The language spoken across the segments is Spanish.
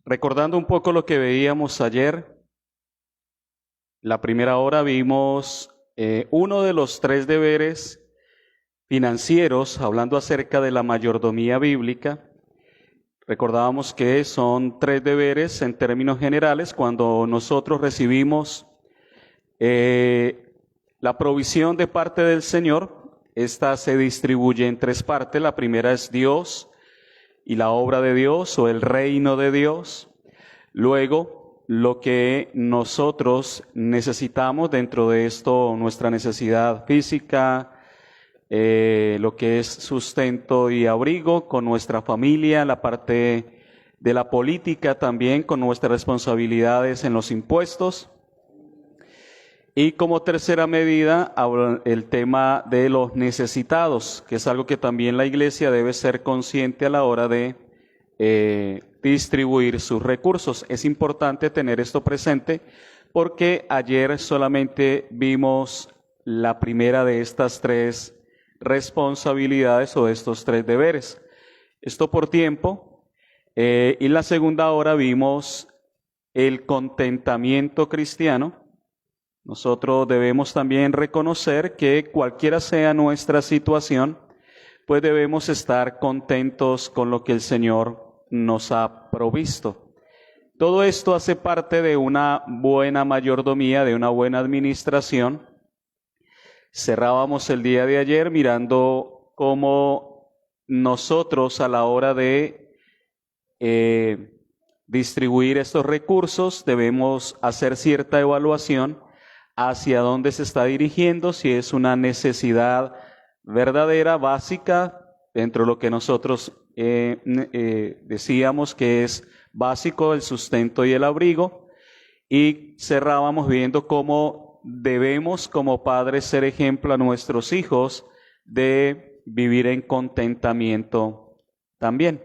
Recordando un poco lo que veíamos ayer, la primera hora vimos uno de los 3 deberes financieros, hablando acerca de la mayordomía bíblica. Recordábamos que son 3 deberes en términos generales. Cuando nosotros recibimos la provisión de parte del Señor, esta se distribuye en 3 partes. La primera es Dios y la obra de Dios o el reino de Dios. Luego, lo que nosotros necesitamos dentro de esto, nuestra necesidad física, lo que es sustento y abrigo con nuestra familia, la parte de la política también con nuestras responsabilidades en los impuestos. Y como tercera medida, el tema de los necesitados, que es algo que también la iglesia debe ser consciente a la hora de distribuir sus recursos. Es importante tener esto presente porque ayer solamente vimos la primera de estas 3 responsabilidades o de estos 3 deberes. Esto por tiempo. Y en la segunda hora vimos el contentamiento cristiano. Nosotros debemos también reconocer que cualquiera sea nuestra situación, pues debemos estar contentos con lo que el Señor nos ha provisto. Todo esto hace parte de una buena mayordomía, de una buena administración. Cerrábamos el día de ayer mirando cómo nosotros a la hora de distribuir estos recursos debemos hacer cierta evaluación hacia dónde se está dirigiendo, si es una necesidad verdadera, básica, dentro de lo que nosotros decíamos que es básico, el sustento y el abrigo, y cerrábamos viendo cómo debemos como padres ser ejemplo a nuestros hijos de vivir en contentamiento también.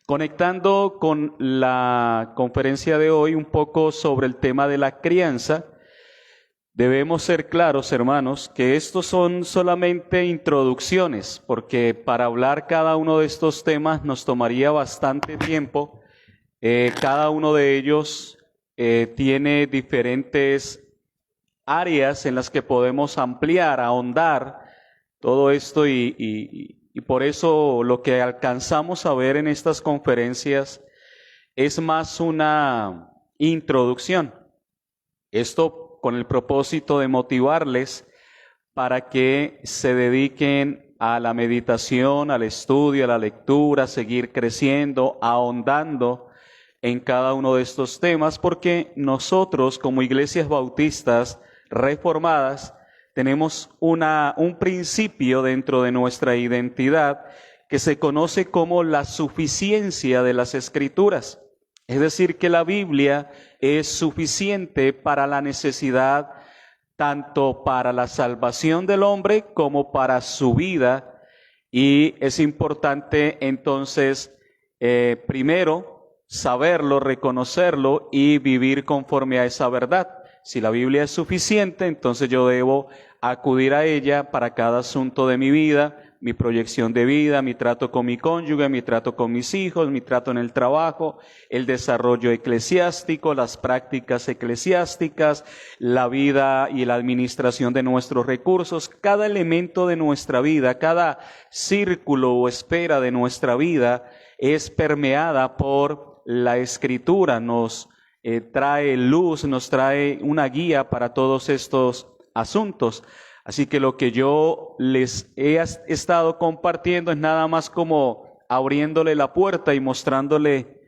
Conectando con la conferencia de hoy un poco sobre el tema de la crianza, debemos ser claros, hermanos, que estos son solamente introducciones, porque para hablar cada uno de estos temas nos tomaría bastante tiempo. Cada uno de ellos tiene diferentes áreas en las que podemos ampliar, ahondar todo esto y por eso lo que alcanzamos a ver en estas conferencias es más una introducción. Esto con el propósito de motivarles para que se dediquen a la meditación, al estudio, a la lectura, seguir creciendo, ahondando en cada uno de estos temas, porque nosotros como iglesias bautistas reformadas tenemos un principio dentro de nuestra identidad que se conoce como la suficiencia de las Escrituras. Es decir, que la Biblia es suficiente para la necesidad, tanto para la salvación del hombre como para su vida. Y es importante entonces, primero, saberlo, reconocerlo y vivir conforme a esa verdad. Si la Biblia es suficiente, entonces yo debo acudir a ella para cada asunto de mi vida, mi proyección de vida, mi trato con mi cónyuge, mi trato con mis hijos, mi trato en el trabajo, el desarrollo eclesiástico, las prácticas eclesiásticas, la vida y la administración de nuestros recursos. Cada elemento de nuestra vida, cada círculo o esfera de nuestra vida es permeada por la Escritura, nos trae luz, nos trae una guía para todos estos asuntos. Así que lo que yo les he estado compartiendo es nada más como abriéndole la puerta y mostrándole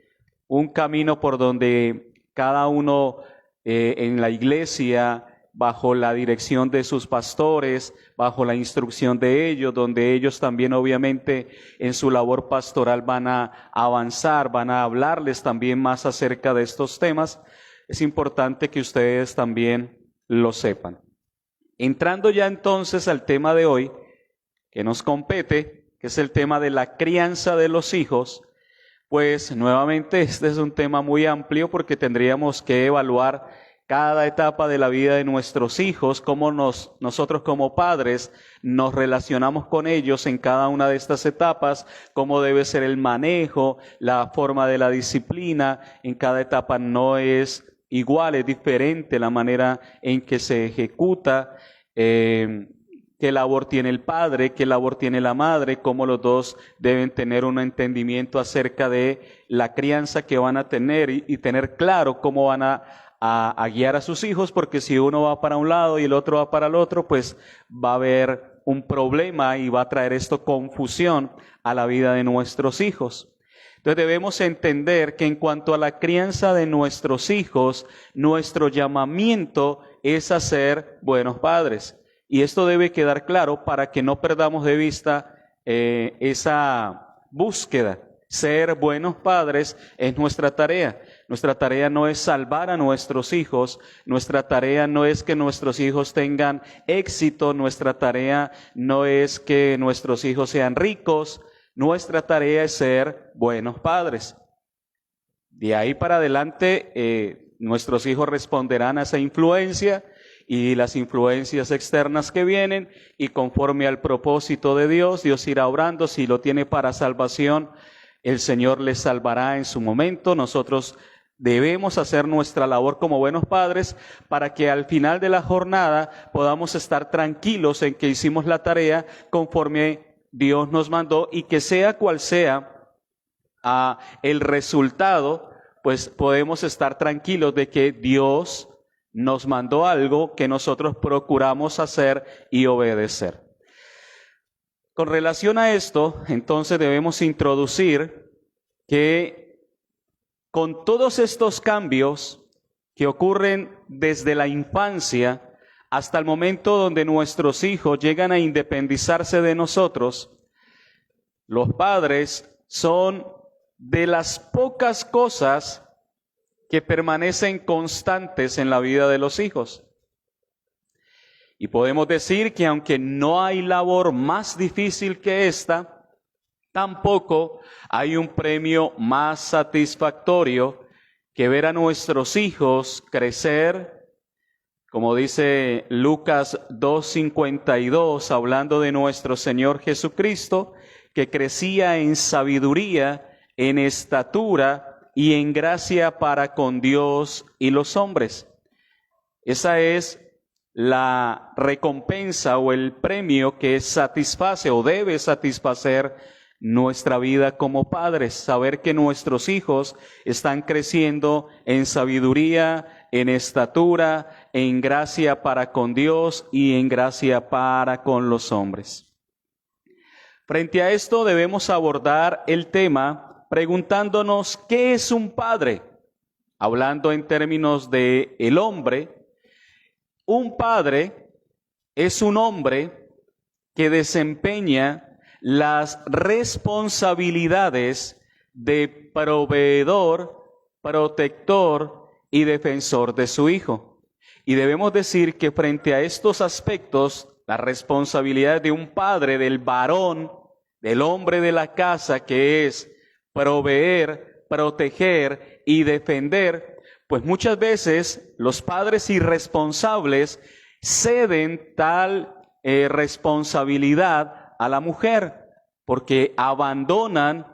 un camino por donde cada uno en la iglesia, bajo la dirección de sus pastores, bajo la instrucción de ellos, donde ellos también obviamente en su labor pastoral van a avanzar, van a hablarles también más acerca de estos temas. Es importante que ustedes también lo sepan. Entrando ya entonces al tema de hoy, que nos compete, que es el tema de la crianza de los hijos, pues nuevamente este es un tema muy amplio porque tendríamos que evaluar cada etapa de la vida de nuestros hijos, cómo nosotros como padres nos relacionamos con ellos en cada una de estas etapas, cómo debe ser el manejo, la forma de la disciplina. En cada etapa no es igual, es diferente la manera en que se ejecuta, qué labor tiene el padre, qué labor tiene la madre, cómo los dos deben tener un entendimiento acerca de la crianza que van a tener y tener claro cómo van a guiar a sus hijos, porque si uno va para un lado y el otro va para el otro, pues va a haber un problema y va a traer esto confusión a la vida de nuestros hijos. Entonces debemos entender que en cuanto a la crianza de nuestros hijos, nuestro llamamiento es a ser buenos padres. Y esto debe quedar claro para que no perdamos de vista esa búsqueda. Ser buenos padres es nuestra tarea. Nuestra tarea no es salvar a nuestros hijos. Nuestra tarea no es que nuestros hijos tengan éxito. Nuestra tarea no es que nuestros hijos sean ricos. Nuestra tarea es ser buenos padres. De ahí para adelante, nuestros hijos responderán a esa influencia y las influencias externas que vienen, y conforme al propósito de Dios, Dios irá obrando. Si lo tiene para salvación, el Señor les salvará en su momento. Nosotros debemos hacer nuestra labor como buenos padres para que al final de la jornada podamos estar tranquilos en que hicimos la tarea conforme Dios nos mandó, y que sea cual sea el resultado, pues podemos estar tranquilos de que Dios nos mandó algo que nosotros procuramos hacer y obedecer. Con relación a esto, entonces debemos introducir que con todos estos cambios que ocurren desde la infancia hasta el momento donde nuestros hijos llegan a independizarse de nosotros, los padres son de las pocas cosas que permanecen constantes en la vida de los hijos. Y podemos decir que aunque no hay labor más difícil que esta, tampoco hay un premio más satisfactorio que ver a nuestros hijos crecer, como dice Lucas 2:52, hablando de nuestro Señor Jesucristo, que crecía en sabiduría, en estatura y en gracia para con Dios y los hombres. Esa es la recompensa o el premio que satisface o debe satisfacer nuestra vida como padres. Saber que nuestros hijos están creciendo en sabiduría, en estatura, en gracia para con Dios y en gracia para con los hombres. Frente a esto debemos abordar el tema preguntándonos ¿qué es un padre? Hablando en términos de el hombre, un padre es un hombre que desempeña las responsabilidades de proveedor, protector y defensor de su hijo. Y debemos decir que frente a estos aspectos, la responsabilidad de un padre, del varón, del hombre de la casa, que es proveer, proteger y defender, pues muchas veces los padres irresponsables ceden tal responsabilidad a la mujer, porque abandonan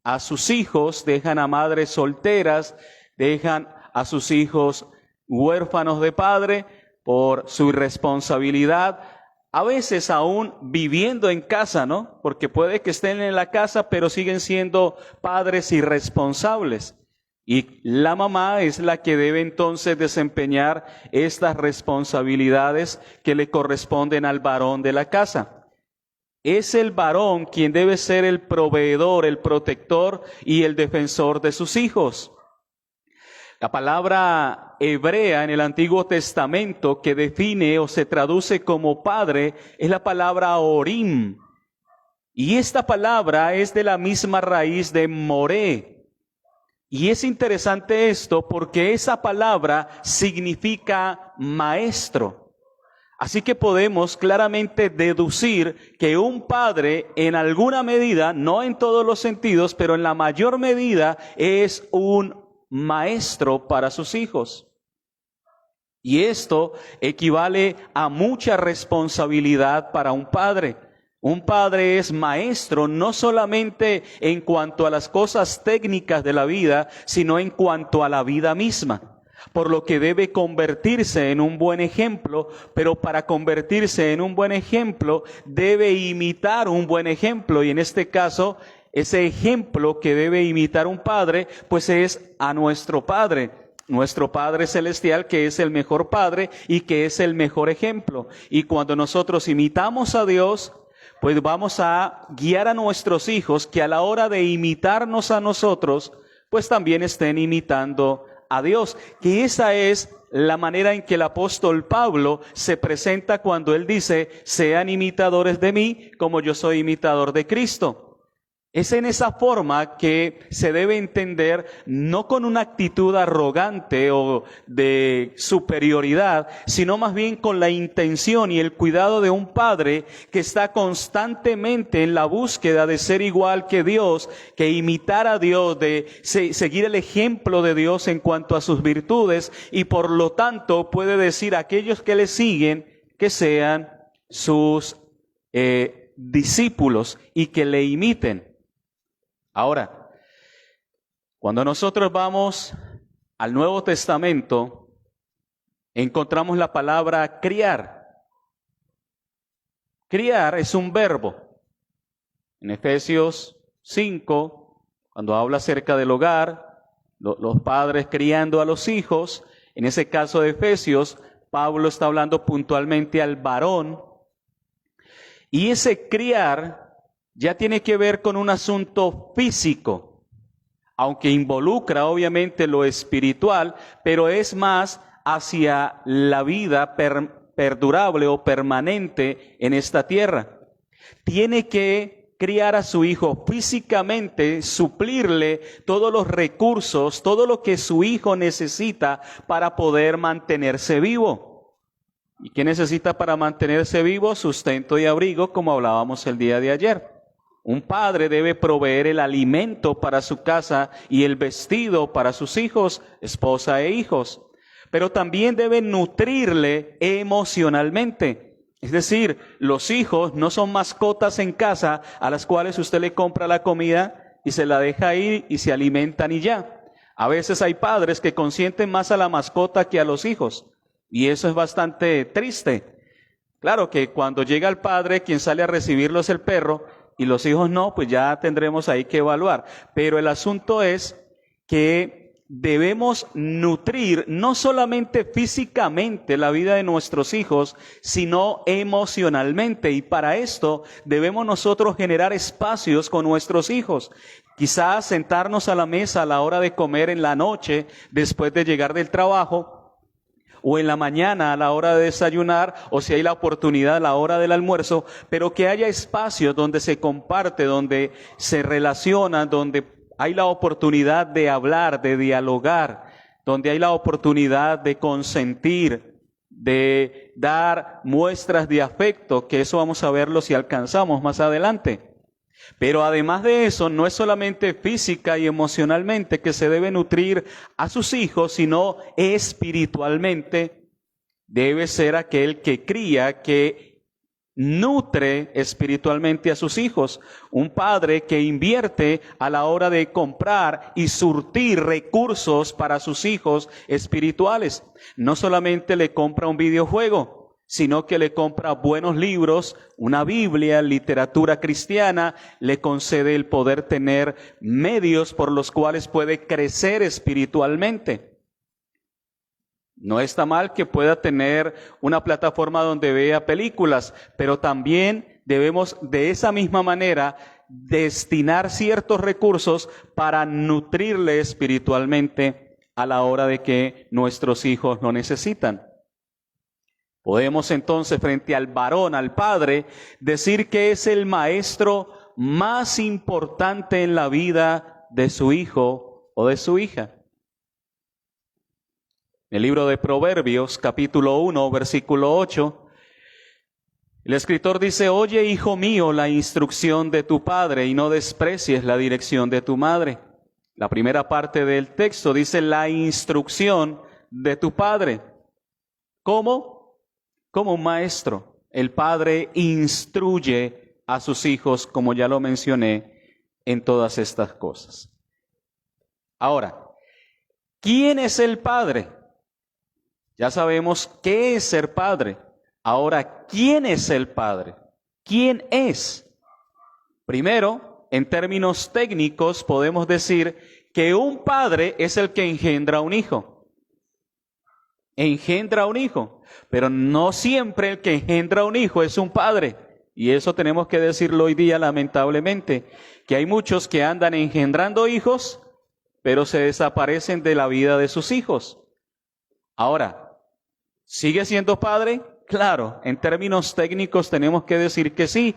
a sus hijos, dejan a madres solteras, dejan a sus hijos huérfanos de padre por su irresponsabilidad, a veces aún viviendo en casa, ¿no? Porque puede que estén en la casa, pero siguen siendo padres irresponsables. Y la mamá es la que debe entonces desempeñar estas responsabilidades que le corresponden al varón de la casa. Es el varón quien debe ser el proveedor, el protector y el defensor de sus hijos. La palabra hebrea en el Antiguo Testamento que define o se traduce como padre es la palabra orim. Y esta palabra es de la misma raíz de moré. Y es interesante esto porque esa palabra significa maestro. Así que podemos claramente deducir que un padre en alguna medida, no en todos los sentidos, pero en la mayor medida es un maestro para sus hijos. Y esto equivale a mucha responsabilidad para un padre. Un padre es maestro no solamente en cuanto a las cosas técnicas de la vida, sino en cuanto a la vida misma. Por lo que debe convertirse en un buen ejemplo, pero para convertirse en un buen ejemplo debe imitar un buen ejemplo. Y en este caso, ese ejemplo que debe imitar un padre, pues es a nuestro Padre. Nuestro Padre Celestial, que es el mejor Padre y que es el mejor ejemplo. Y cuando nosotros imitamos a Dios, pues vamos a guiar a nuestros hijos que a la hora de imitarnos a nosotros, pues también estén imitando a Dios. Que esa es la manera en que el apóstol Pablo se presenta cuando él dice, sean imitadores de mí como yo soy imitador de Cristo. Es en esa forma que se debe entender, no con una actitud arrogante o de superioridad, sino más bien con la intención y el cuidado de un padre que está constantemente en la búsqueda de ser igual que Dios, que imitar a Dios, de seguir el ejemplo de Dios en cuanto a sus virtudes, y por lo tanto puede decir a aquellos que le siguen que sean sus discípulos y que le imiten. Ahora, cuando nosotros vamos al Nuevo Testamento, encontramos la palabra criar. Criar es un verbo. En Efesios 5, cuando habla acerca del hogar, los padres criando a los hijos, en ese caso de Efesios, Pablo está hablando puntualmente al varón. Y ese criar ya tiene que ver con un asunto físico, aunque involucra obviamente lo espiritual, pero es más hacia la vida perdurable o permanente en esta tierra. Tiene que criar a su hijo físicamente, suplirle todos los recursos, todo lo que su hijo necesita para poder mantenerse vivo. ¿Y qué necesita para mantenerse vivo? Sustento y abrigo, como hablábamos el día de ayer. Un padre debe proveer el alimento para su casa y el vestido para sus hijos, esposa e hijos. Pero también debe nutrirle emocionalmente. Es decir, los hijos no son mascotas en casa a las cuales usted le compra la comida y se la deja ir y se alimentan y ya. A veces hay padres que consienten más a la mascota que a los hijos. Y eso es bastante triste. Claro que cuando llega el padre, quien sale a recibirlo es el perro, y los hijos no, pues ya tendremos ahí que evaluar. Pero el asunto es que debemos nutrir no solamente físicamente la vida de nuestros hijos, sino emocionalmente. Y para esto debemos nosotros generar espacios con nuestros hijos. Quizás sentarnos a la mesa a la hora de comer en la noche, después de llegar del trabajo, o en la mañana a la hora de desayunar, o si hay la oportunidad a la hora del almuerzo, pero que haya espacios donde se comparte, donde se relaciona, donde hay la oportunidad de hablar, de dialogar, donde hay la oportunidad de consentir, de dar muestras de afecto, que eso vamos a verlo si alcanzamos más adelante. Pero además de eso, no es solamente física y emocionalmente que se debe nutrir a sus hijos, sino espiritualmente. Debe ser aquel que cría, que nutre espiritualmente a sus hijos. Un padre que invierte a la hora de comprar y surtir recursos para sus hijos espirituales. No solamente le compra un videojuego, sino que le compra buenos libros, una Biblia, literatura cristiana, le concede el poder tener medios por los cuales puede crecer espiritualmente. No está mal que pueda tener una plataforma donde vea películas, pero también debemos de esa misma manera destinar ciertos recursos para nutrirle espiritualmente a la hora de que nuestros hijos lo necesitan. Podemos entonces, frente al varón, al padre, decir que es el maestro más importante en la vida de su hijo o de su hija. En el libro de Proverbios, capítulo 1, versículo 8, el escritor dice: oye, hijo mío, la instrucción de tu padre y no desprecies la dirección de tu madre. La primera parte del texto dice la instrucción de tu padre. ¿Cómo? Como un maestro. El padre instruye a sus hijos, como ya lo mencioné, en todas estas cosas. Ahora, ¿quién es el padre? Ya sabemos qué es ser padre. Ahora, ¿quién es el padre? ¿Quién es? Primero, en términos técnicos, podemos decir que un padre es el que engendra un hijo. Engendra un hijo, pero no siempre el que engendra un hijo es un padre. Y eso tenemos que decirlo hoy día, lamentablemente, que hay muchos que andan engendrando hijos, pero se desaparecen de la vida de sus hijos. Ahora, ¿sigue siendo padre? Claro, en términos técnicos tenemos que decir que sí.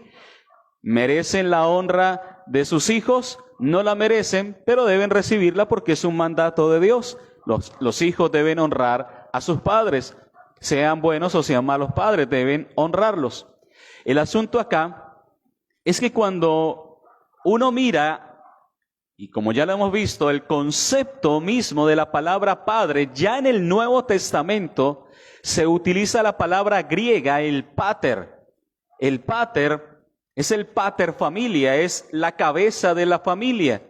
¿Merecen la honra de sus hijos? No la merecen, pero deben recibirla porque es un mandato de Dios. Los hijos deben honrar a sus padres, sean buenos o sean malos padres, deben honrarlos. El asunto acá es que cuando uno mira, y como ya lo hemos visto, el concepto mismo de la palabra padre, ya en el Nuevo Testamento se utiliza la palabra griega, el pater. El pater es el pater familia, es la cabeza de la familia.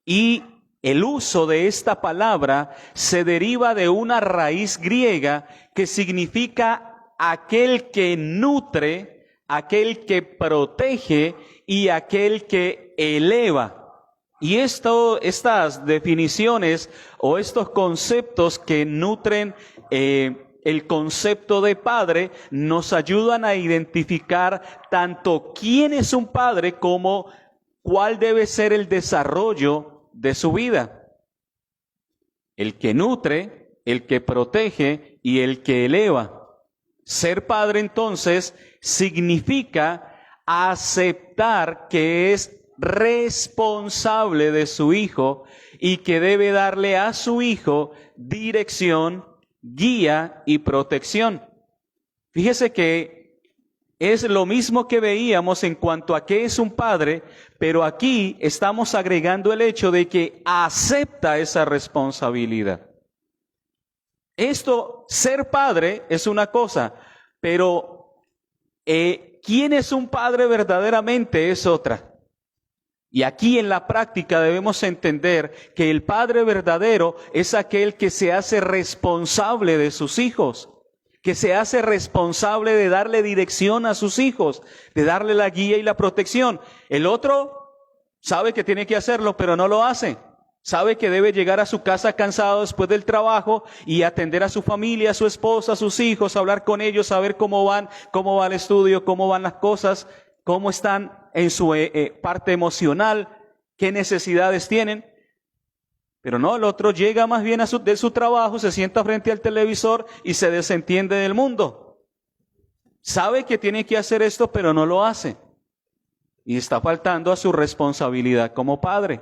Y el uso de esta palabra se deriva de una raíz griega que significa aquel que nutre, aquel que protege y aquel que eleva. Y estas definiciones o estos conceptos que nutren el concepto de padre nos ayudan a identificar tanto quién es un padre como cuál debe ser el desarrollo de su vida. El que nutre, el que protege y el que eleva. Ser padre entonces significa aceptar que es responsable de su hijo y que debe darle a su hijo dirección, guía y protección. Fíjese que es lo mismo que veíamos en cuanto a qué es un padre, pero aquí estamos agregando el hecho de que acepta esa responsabilidad. Ser padre es una cosa, pero ¿quién es un padre verdaderamente? Es otra. Y aquí en la práctica debemos entender que el padre verdadero es aquel que se hace responsable de sus hijos, que se hace responsable de darle dirección a sus hijos, de darle la guía y la protección. El otro sabe que tiene que hacerlo, pero no lo hace. Sabe que debe llegar a su casa cansado después del trabajo y atender a su familia, a su esposa, a sus hijos, hablar con ellos, saber cómo van, cómo va el estudio, cómo van las cosas, cómo están en su parte emocional, qué necesidades tienen. Pero no, el otro llega más bien de su trabajo, se sienta frente al televisor y se desentiende del mundo. Sabe que tiene que hacer esto, pero no lo hace. Y está faltando a su responsabilidad como padre.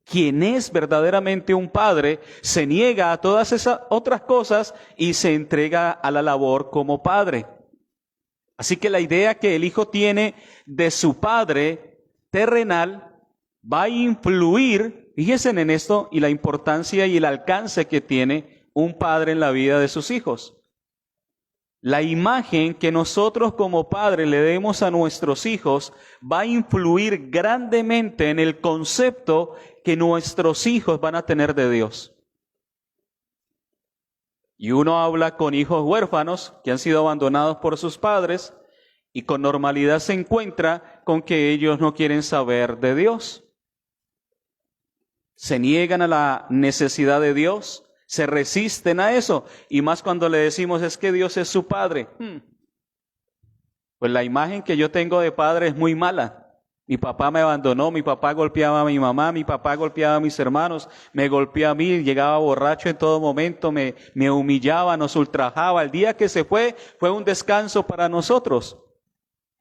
Quien es verdaderamente un padre se niega a todas esas otras cosas y se entrega a la labor como padre. Así que la idea que el hijo tiene de su padre terrenal va a influir, fíjense en esto, y la importancia y el alcance que tiene un padre en la vida de sus hijos. La imagen que nosotros como padres le demos a nuestros hijos va a influir grandemente en el concepto que nuestros hijos van a tener de Dios. Y uno habla con hijos huérfanos que han sido abandonados por sus padres y con normalidad se encuentra con que ellos no quieren saber de Dios. Se niegan a la necesidad de Dios, se resisten a eso, y más cuando le decimos es que Dios es su padre. Pues la imagen que yo tengo de padre es muy mala. Mi papá me abandonó, mi papá golpeaba a mi mamá, mi papá golpeaba a mis hermanos, me golpeaba a mí, llegaba borracho en todo momento, me humillaba, nos ultrajaba. El día que se fue un descanso para nosotros.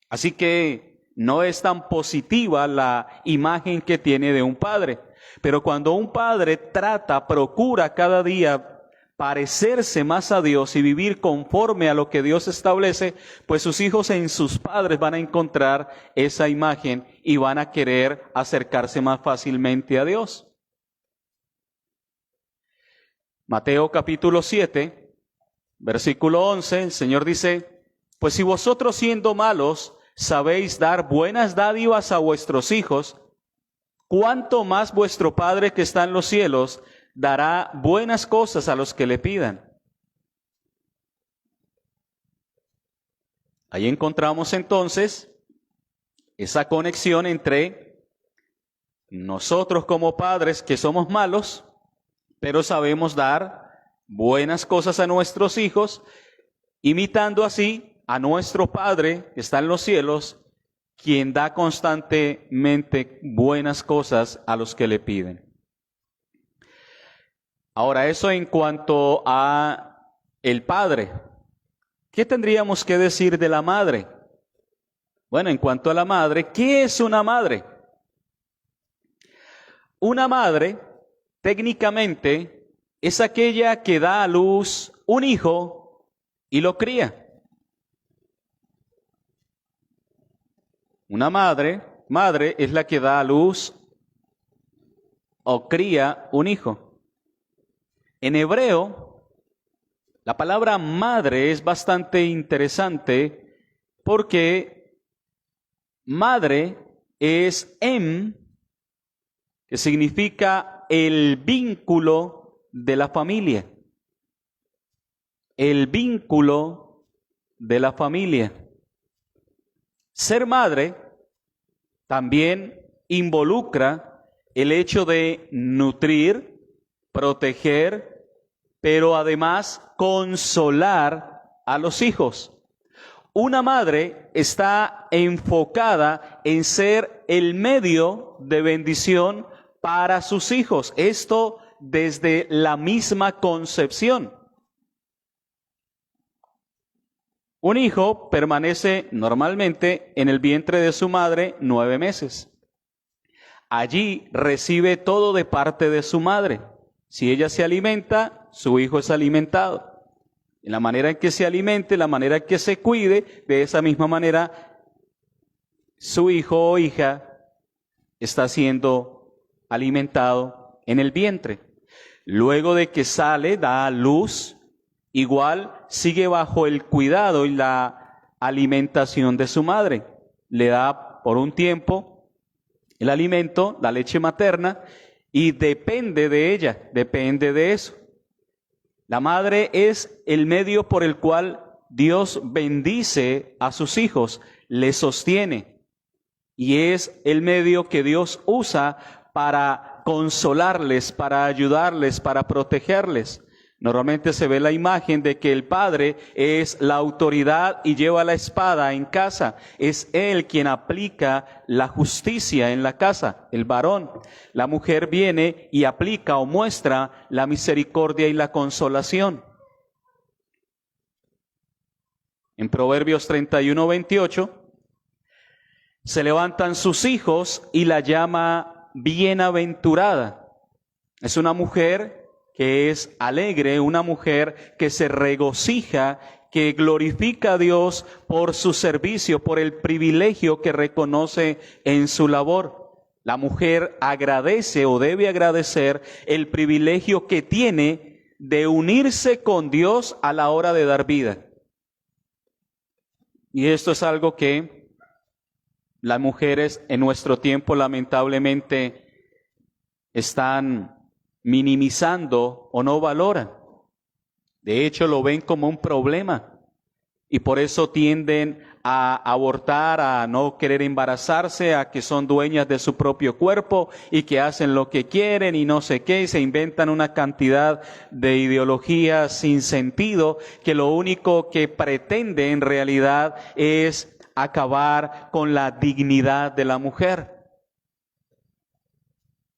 Así que no es tan positiva la imagen que tiene de un padre. Pero cuando un padre procura cada día parecerse más a Dios y vivir conforme a lo que Dios establece, pues sus hijos en sus padres van a encontrar esa imagen y van a querer acercarse más fácilmente a Dios. Mateo capítulo 7, Versículo 11, el Señor dice, pues si vosotros siendo malos sabéis dar buenas dádivas a vuestros hijos, ¿cuánto más vuestro Padre que está en los cielos dará buenas cosas a los que le pidan? Ahí encontramos entonces esa conexión entre nosotros como padres que somos malos, pero sabemos dar buenas cosas a nuestros hijos, imitando así a nuestro Padre que está en los cielos, quien da constantemente buenas cosas a los que le piden. Ahora, eso en cuanto a el Padre. ¿Qué tendríamos que decir de la madre? Bueno, en cuanto a la madre, ¿qué es una madre? Una madre, técnicamente, es aquella que da a luz un hijo y lo cría. Una madre es la que da a luz o cría un hijo. En hebreo, la palabra madre es bastante interesante porque madre es que significa el vínculo de la familia. El vínculo de la familia. Ser madre también involucra el hecho de nutrir, proteger, pero además consolar a los hijos. Una madre está enfocada en ser el medio de bendición para sus hijos. Esto desde la misma concepción. Un hijo permanece normalmente en el vientre de su madre 9 meses. Allí recibe todo de parte de su madre. Si ella se alimenta, su hijo es alimentado. En la manera en que se alimente, la manera en que se cuide, de esa misma manera, su hijo o hija está siendo alimentado en el vientre. Luego de que sale, da a luz, igual sigue bajo el cuidado y la alimentación de su madre. Le da por un tiempo el alimento, la leche materna, y depende de ella, depende de eso. La madre es el medio por el cual Dios bendice a sus hijos, les sostiene. Y es el medio que Dios usa para consolarles, para ayudarles, para protegerles. Normalmente se ve la imagen de que el padre es la autoridad y lleva la espada en casa. Es él quien aplica la justicia en la casa, el varón. La mujer viene y aplica o muestra la misericordia y la consolación. En Proverbios 31:28, se levantan sus hijos y la llama bienaventurada. Es una mujer que es alegre, una mujer que se regocija, que glorifica a Dios por su servicio, por el privilegio que reconoce en su labor. La mujer agradece o debe agradecer el privilegio que tiene de unirse con Dios a la hora de dar vida. Y esto es algo que las mujeres en nuestro tiempo lamentablemente están minimizando o no valoran. De hecho, lo ven como un problema y por eso tienden a abortar, a no querer embarazarse, a que son dueñas de su propio cuerpo y que hacen lo que quieren y no sé qué, y se inventan una cantidad de ideologías sin sentido que lo único que pretende en realidad es acabar con la dignidad de la mujer.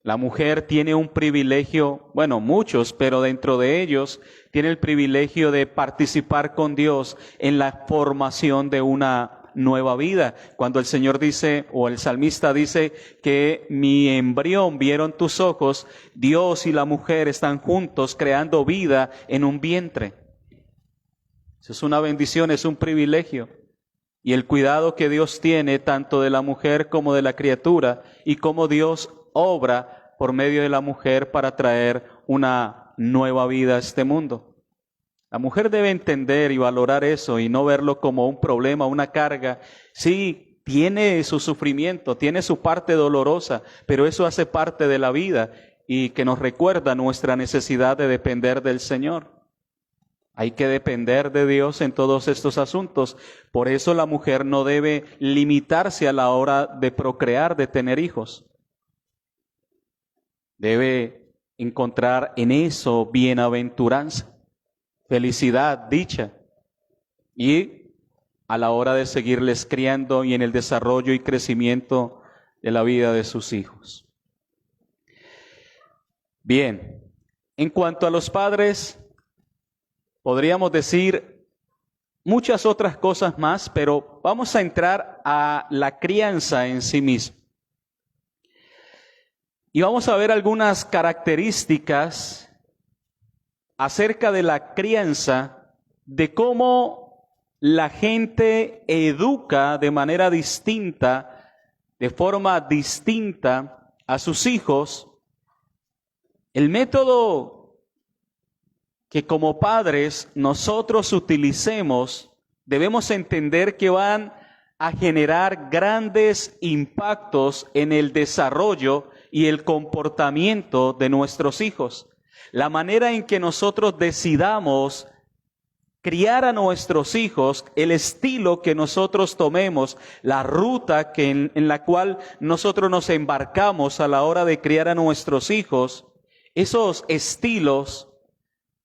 La mujer tiene un privilegio, bueno, muchos, pero dentro de ellos tiene el privilegio de participar con Dios en la formación de una nueva vida. Cuando el Señor dice, o el salmista dice, que mi embrión vieron tus ojos, Dios y la mujer están juntos creando vida en un vientre. Eso es una bendición, es un privilegio. Y el cuidado que Dios tiene tanto de la mujer como de la criatura, y cómo Dios obra por medio de la mujer para traer una nueva vida a este mundo. La mujer debe entender y valorar eso y no verlo como un problema, una carga. Sí, tiene su sufrimiento, tiene su parte dolorosa, pero eso hace parte de la vida y que nos recuerda nuestra necesidad de depender del Señor. Hay que depender de Dios en todos estos asuntos. Por eso la mujer no debe limitarse a la hora de procrear, de tener hijos. Debe encontrar en eso bienaventuranza, felicidad, dicha. Y a la hora de seguirles criando y en el desarrollo y crecimiento de la vida de sus hijos. Bien, en cuanto a los padres, podríamos decir muchas otras cosas más, pero vamos a entrar a la crianza en sí misma. Y vamos a ver algunas características acerca de la crianza, de cómo la gente educa de manera distinta, de forma distinta a sus hijos. El método que como padres nosotros utilicemos, debemos entender que van a generar grandes impactos en el desarrollo y el comportamiento de nuestros hijos. La manera en que nosotros decidamos criar a nuestros hijos, el estilo que nosotros tomemos, la ruta en la cual nosotros nos embarcamos a la hora de criar a nuestros hijos, esos estilos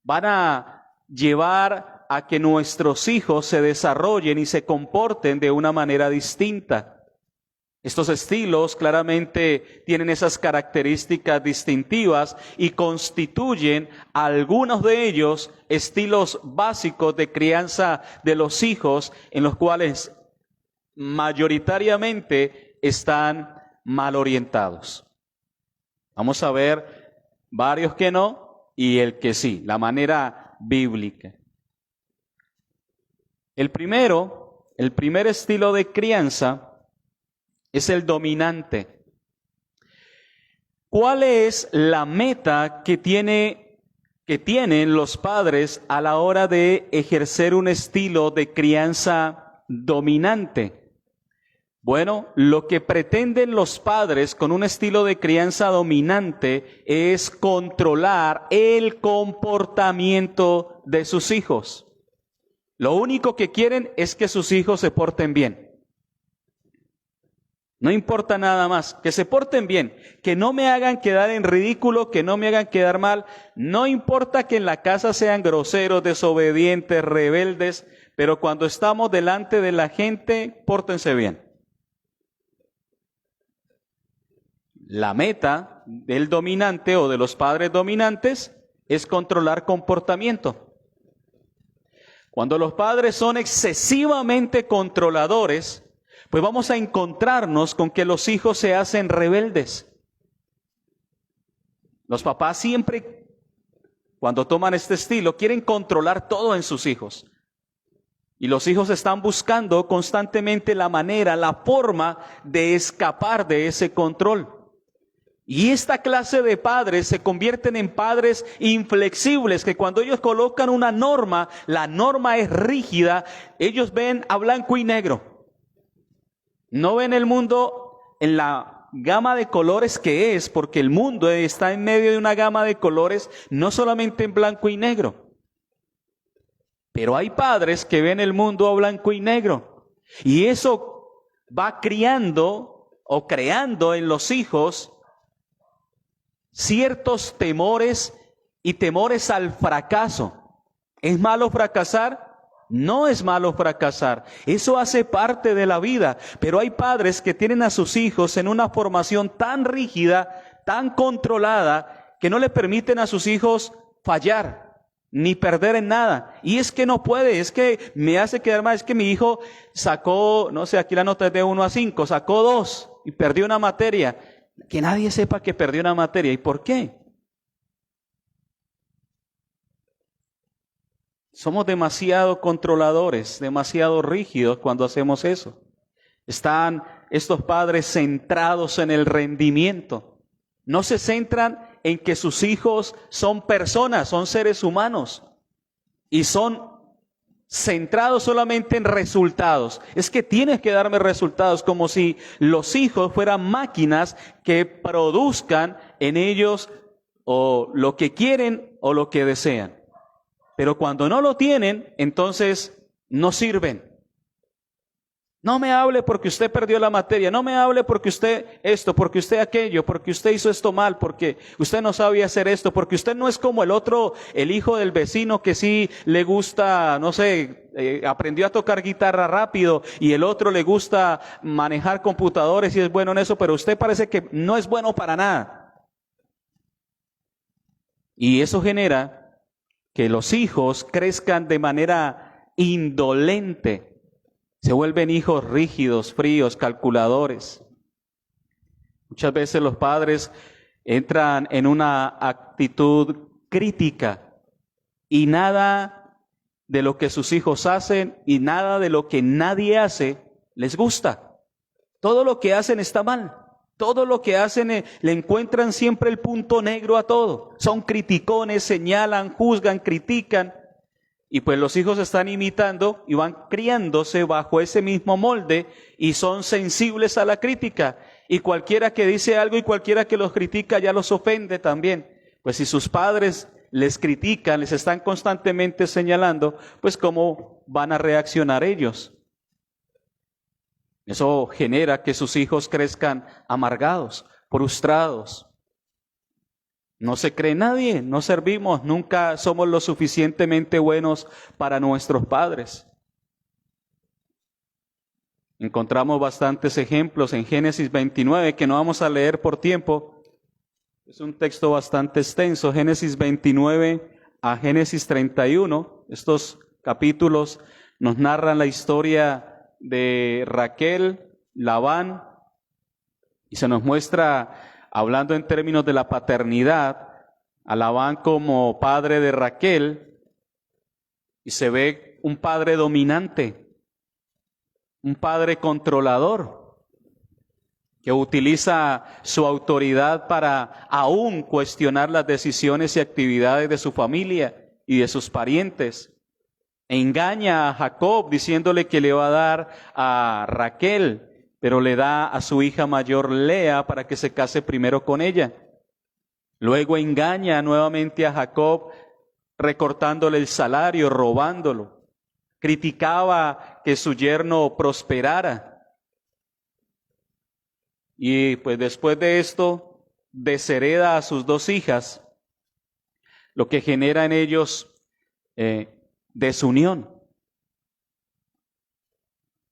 van a llevar a que nuestros hijos se desarrollen y se comporten de una manera distinta. Estos estilos claramente tienen esas características distintivas y constituyen algunos de ellos estilos básicos de crianza de los hijos en los cuales mayoritariamente están mal orientados. Vamos a ver varios que no y el que sí, la manera bíblica. El primer estilo de crianza es el dominante. ¿Cuál es la meta que tienen los padres a la hora de ejercer un estilo de crianza dominante? Bueno, lo que pretenden los padres con un estilo de crianza dominante es controlar el comportamiento de sus hijos. Lo único que quieren es que sus hijos se porten bien. No importa nada más, que se porten bien, que no me hagan quedar en ridículo, que no me hagan quedar mal. No importa que en la casa sean groseros, desobedientes, rebeldes, pero cuando estamos delante de la gente, pórtense bien. La meta del dominante o de los padres dominantes es controlar comportamiento. Cuando los padres son excesivamente controladores, pues vamos a encontrarnos con que los hijos se hacen rebeldes. Los papás siempre, cuando toman este estilo, quieren controlar todo en sus hijos. Y los hijos están buscando constantemente la manera, la forma de escapar de ese control. Y esta clase de padres se convierten en padres inflexibles, que cuando ellos colocan una norma, la norma es rígida, ellos ven a blanco y negro. No ven el mundo en la gama de colores que es, porque el mundo está en medio de una gama de colores, no solamente en blanco y negro. Pero hay padres que ven el mundo a blanco y negro. Y eso va criando o creando en los hijos ciertos temores y temores al fracaso. ¿Es malo fracasar? No es malo fracasar. Eso hace parte de la vida. Pero hay padres que tienen a sus hijos en una formación tan rígida, tan controlada, que no le permiten a sus hijos fallar, ni perder en nada. Y es que no puede, es que me hace quedar mal, es que mi hijo sacó, no sé, aquí la nota es de 1 a 5, sacó 2 y perdió una materia. Que nadie sepa que perdió una materia. ¿Y por qué? Somos demasiado controladores, demasiado rígidos cuando hacemos eso. Están estos padres centrados en el rendimiento. No se centran en que sus hijos son personas, son seres humanos. y son centrados solamente en resultados. Es que tienes que darme resultados, como si los hijos fueran máquinas que produzcan en ellos o lo que quieren o lo que desean. Pero cuando no lo tienen, entonces no sirven. No me hable porque usted perdió la materia, no me hable porque usted esto, porque usted aquello, porque usted hizo esto mal, porque usted no sabía hacer esto, porque usted no es como el otro, el hijo del vecino que sí le gusta, no sé, aprendió a tocar guitarra rápido y el otro le gusta manejar computadores y es bueno en eso, pero usted parece que no es bueno para nada. Y eso genera que los hijos crezcan de manera indolente. Se vuelven hijos rígidos, fríos, calculadores. Muchas veces los padres entran en una actitud crítica y nada de lo que sus hijos hacen y nada de lo que nadie hace les gusta. Todo lo que hacen está mal. Todo lo que hacen le encuentran siempre el punto negro a todo. Son criticones, señalan, juzgan, critican. Y pues los hijos están imitando y van criándose bajo ese mismo molde y son sensibles a la crítica. Y cualquiera que dice algo y cualquiera que los critica ya los ofende también. Pues si sus padres les critican, les están constantemente señalando, pues ¿cómo van a reaccionar ellos? Eso genera que sus hijos crezcan amargados, frustrados. No se cree nadie, no servimos, nunca somos lo suficientemente buenos para nuestros padres. Encontramos bastantes ejemplos en Génesis 29 que no vamos a leer por tiempo. Es un texto bastante extenso, Génesis 29 a Génesis 31. Estos capítulos nos narran la historia de Raquel, Labán, y se nos muestra, hablando en términos de la paternidad, a Labán como padre de Raquel, y se ve un padre dominante, un padre controlador, que utiliza su autoridad para aún cuestionar las decisiones y actividades de su familia y de sus parientes. Engaña a Jacob diciéndole que le va a dar a Raquel, pero le da a su hija mayor Lea para que se case primero con ella. Luego engaña nuevamente a Jacob recortándole el salario, robándolo. Criticaba que su yerno prosperara. Y pues después de esto deshereda a sus dos hijas, lo que genera en ellos desunión.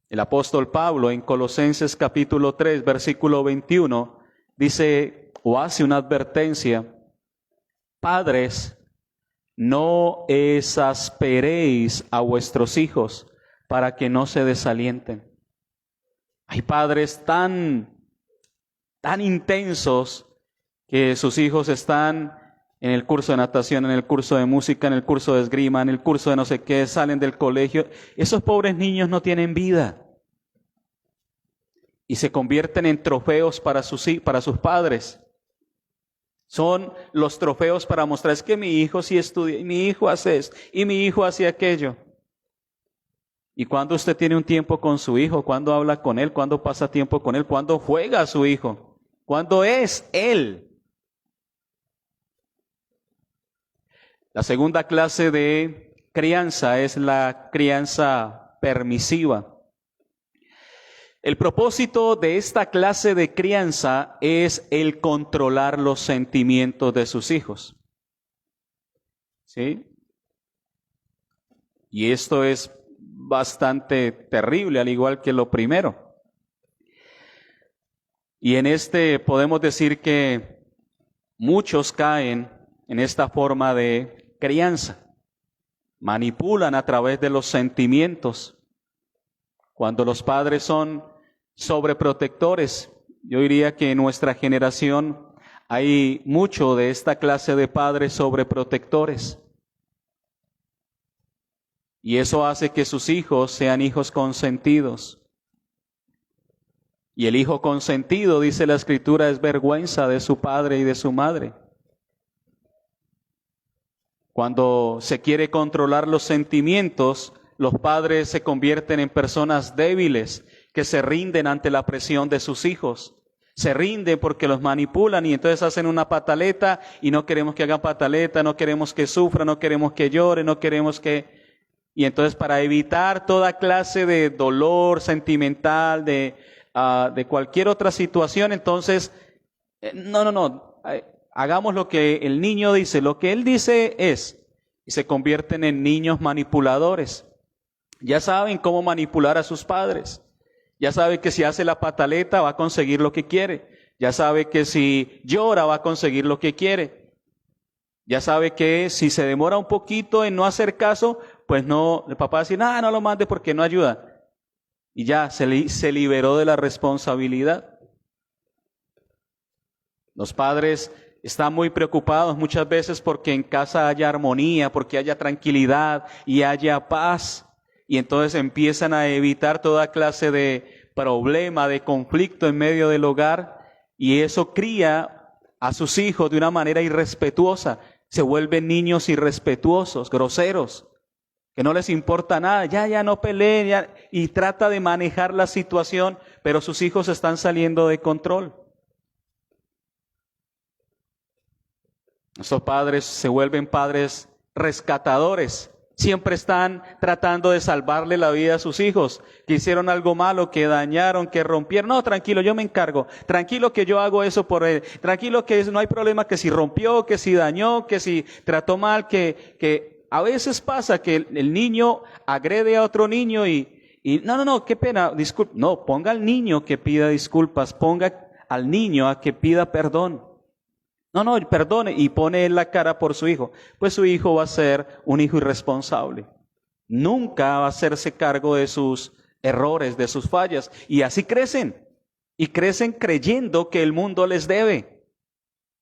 El apóstol Pablo en Colosenses capítulo 3, versículo 21, dice o hace una advertencia: padres, no exasperéis a vuestros hijos para que no se desalienten. Hay padres tan intensos que sus hijos están en el curso de natación, en el curso de música, en el curso de esgrima, en el curso de no sé qué, salen del colegio. Esos pobres niños no tienen vida. Y se convierten en trofeos para sus padres. Son los trofeos para mostrar, es que mi hijo sí estudia, y mi hijo hace esto, y mi hijo hace aquello. ¿Y cuándo usted tiene un tiempo con su hijo? ¿Cuándo habla con él? ¿Cuándo pasa tiempo con él? ¿Cuándo juega a su hijo? ¿Cuándo es él? La segunda clase de crianza es la crianza permisiva. El propósito de esta clase de crianza es el controlar los sentimientos de sus hijos. ¿Sí? Y esto es bastante terrible, al igual que lo primero. Y en este podemos decir que muchos caen en esta forma de crianza. Manipulan a través de los sentimientos. Cuando los padres son sobreprotectores, yo diría que en nuestra generación hay mucho de esta clase de padres sobreprotectores. Y eso hace que sus hijos sean hijos consentidos. Y el hijo consentido, dice la Escritura, es vergüenza de su padre y de su madre. Cuando se quiere controlar los sentimientos, los padres se convierten en personas débiles que se rinden ante la presión de sus hijos. Se rinden porque los manipulan y entonces hacen una pataleta y no queremos que hagan pataleta, no queremos que sufran, no queremos que lloren, no queremos que... Y entonces para evitar toda clase de dolor sentimental, de cualquier otra situación, entonces, hagamos lo que el niño dice. Lo que él dice es, y se convierten en niños manipuladores. Ya saben cómo manipular a sus padres. Ya sabe que si hace la pataleta va a conseguir lo que quiere. Ya sabe que si llora va a conseguir lo que quiere. Ya sabe que si se demora un poquito en no hacer caso, pues no, el papá va a decir, no lo mande porque no ayuda. Y ya se liberó de la responsabilidad. Los padres están muy preocupados muchas veces porque en casa haya armonía, porque haya tranquilidad y haya paz. Y entonces empiezan a evitar toda clase de problema, de conflicto en medio del hogar. Y eso cría a sus hijos de una manera irrespetuosa. Se vuelven niños irrespetuosos, groseros, que no les importa nada. Ya no peleen. Y trata de manejar la situación, pero sus hijos están saliendo de control. Estos padres se vuelven padres rescatadores. Siempre están tratando de salvarle la vida a sus hijos, que hicieron algo malo, que dañaron, que rompieron. No, tranquilo, yo me encargo. Tranquilo que yo hago eso por él. Tranquilo que no hay problema que si rompió, que si dañó, que si trató mal, que a veces pasa que el niño agrede a otro niño y no, qué pena, disculpe. No, ponga al niño que pida disculpas, ponga al niño a que pida perdón. No, perdone, y pone en la cara por su hijo. Pues su hijo va a ser un hijo irresponsable. Nunca va a hacerse cargo de sus errores, de sus fallas. Y así crecen. Y crecen creyendo que el mundo les debe.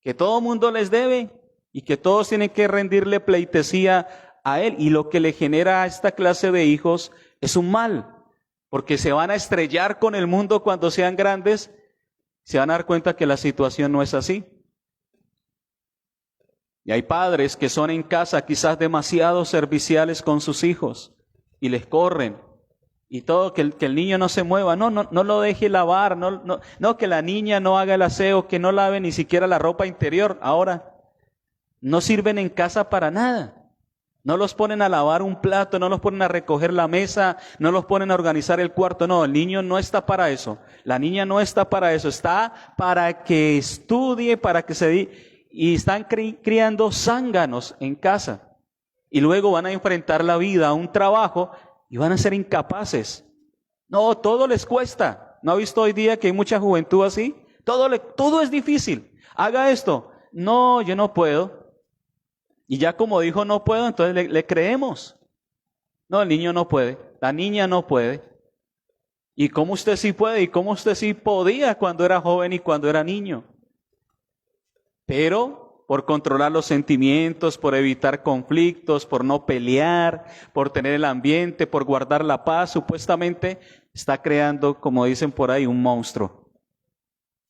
Que todo mundo les debe. Y que todos tienen que rendirle pleitesía a él. Y lo que le genera a esta clase de hijos es un mal. Porque se van a estrellar con el mundo cuando sean grandes. Se van a dar cuenta que la situación no es así. Y hay padres que son en casa quizás demasiado serviciales con sus hijos y les corren y todo, que el niño no se mueva, no lo deje lavar, no que la niña no haga el aseo, que no lave ni siquiera la ropa interior. Ahora, no sirven en casa para nada. No los ponen a lavar un plato, no los ponen a recoger la mesa, no los ponen a organizar el cuarto. No, el niño no está para eso. La niña no está para eso. Está para que estudie, para que se... Y están criando zánganos en casa. Y luego van a enfrentar la vida a un trabajo y van a ser incapaces. No, todo les cuesta. ¿No ha visto hoy día que hay mucha juventud así? Todo es difícil. Haga esto. No, yo no puedo. Y ya como dijo no puedo, entonces le creemos. No, el niño no puede. La niña no puede. ¿Y cómo usted sí puede? ¿Y cómo usted sí podía cuando era joven y cuando era niño? Pero por controlar los sentimientos, por evitar conflictos, por no pelear, por tener el ambiente, por guardar la paz, supuestamente está creando, como dicen por ahí, un monstruo.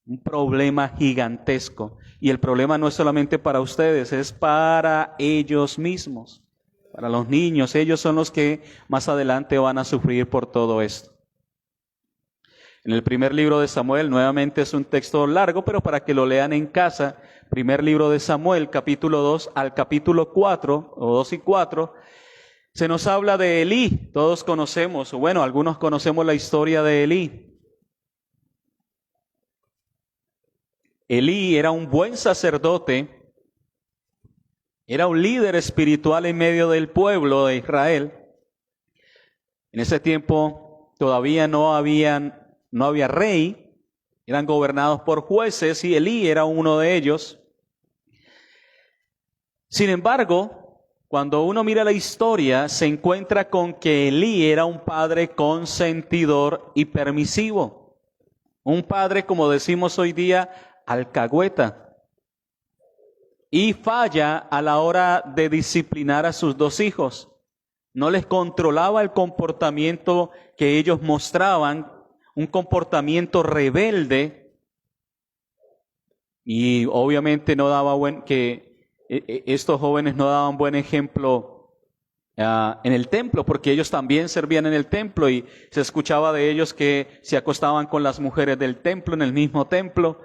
Un problema gigantesco. Y el problema no es solamente para ustedes, es para ellos mismos. Para los niños, ellos son los que más adelante van a sufrir por todo esto. En el primer libro de Samuel, nuevamente es un texto largo, pero para que lo lean en casa, primer libro de Samuel, capítulo 2 al capítulo 4, o 2 y 4, se nos habla de Elí. Todos conocemos, o bueno, algunos conocemos la historia de Elí. Elí era un buen sacerdote, era un líder espiritual en medio del pueblo de Israel. En ese tiempo todavía no había rey, eran gobernados por jueces y Elí era uno de ellos. Sin embargo, cuando uno mira la historia, se encuentra con que Elí era un padre consentidor y permisivo. Un padre, como decimos hoy día, alcahueta. Y falla a la hora de disciplinar a sus dos hijos. No les controlaba el comportamiento que ellos mostraban, un comportamiento rebelde, y obviamente no daba que estos jóvenes no daban buen ejemplo en el templo, porque ellos también servían en el templo y se escuchaba de ellos que se acostaban con las mujeres del templo, en el mismo templo,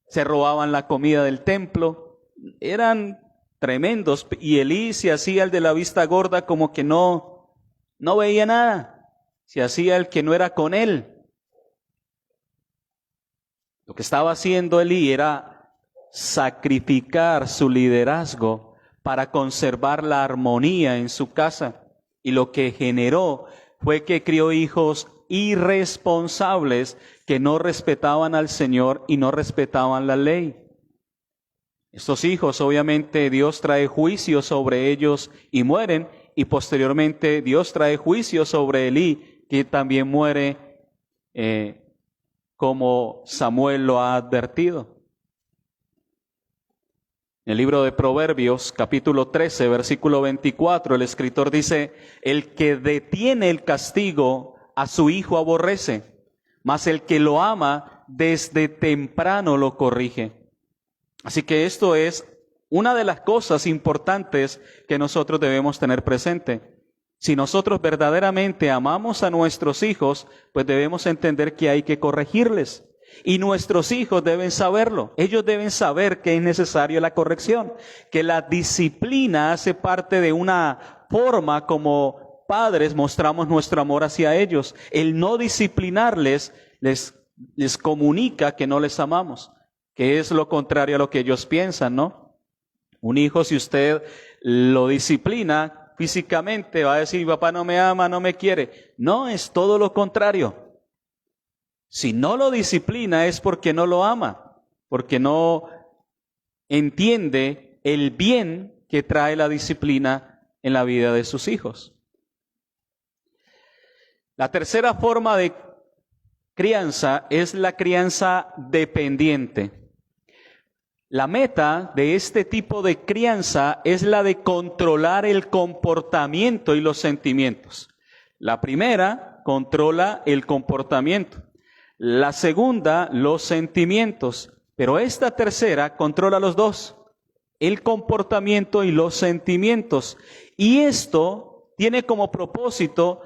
se robaban la comida del templo, eran tremendos. Y Elí se hacía el de la vista gorda, como que no veía nada, se hacía el que no era con él. Lo que estaba haciendo Elí era sacrificar su liderazgo para conservar la armonía en su casa. Y lo que generó fue que crió hijos irresponsables que no respetaban al Señor y no respetaban la ley. Estos hijos, obviamente, Dios trae juicio sobre ellos y mueren. Y posteriormente Dios trae juicio sobre Elí, que también muere, como Samuel lo ha advertido. En el libro de Proverbios, capítulo 13, versículo 24, el escritor dice: el que detiene el castigo a su hijo aborrece, mas el que lo ama desde temprano lo corrige. Así que esto es una de las cosas importantes que nosotros debemos tener presente. Si nosotros verdaderamente amamos a nuestros hijos, pues debemos entender que hay que corregirles. Y nuestros hijos deben saberlo. Ellos deben saber que es necesaria la corrección, que la disciplina hace parte de una forma como padres mostramos nuestro amor hacia ellos. El no disciplinarles les comunica que no les amamos, que es lo contrario a lo que ellos piensan, ¿no? Un hijo, si usted lo disciplina físicamente, va a decir: mi papá no me ama, no me quiere. No, es todo lo contrario. Si no lo disciplina es porque no lo ama, porque no entiende el bien que trae la disciplina en la vida de sus hijos. La tercera forma de crianza es la crianza dependiente. La meta de este tipo de crianza es la de controlar el comportamiento y los sentimientos. La primera controla el comportamiento. La segunda, los sentimientos. Pero esta tercera controla los dos, el comportamiento y los sentimientos. Y esto tiene como propósito,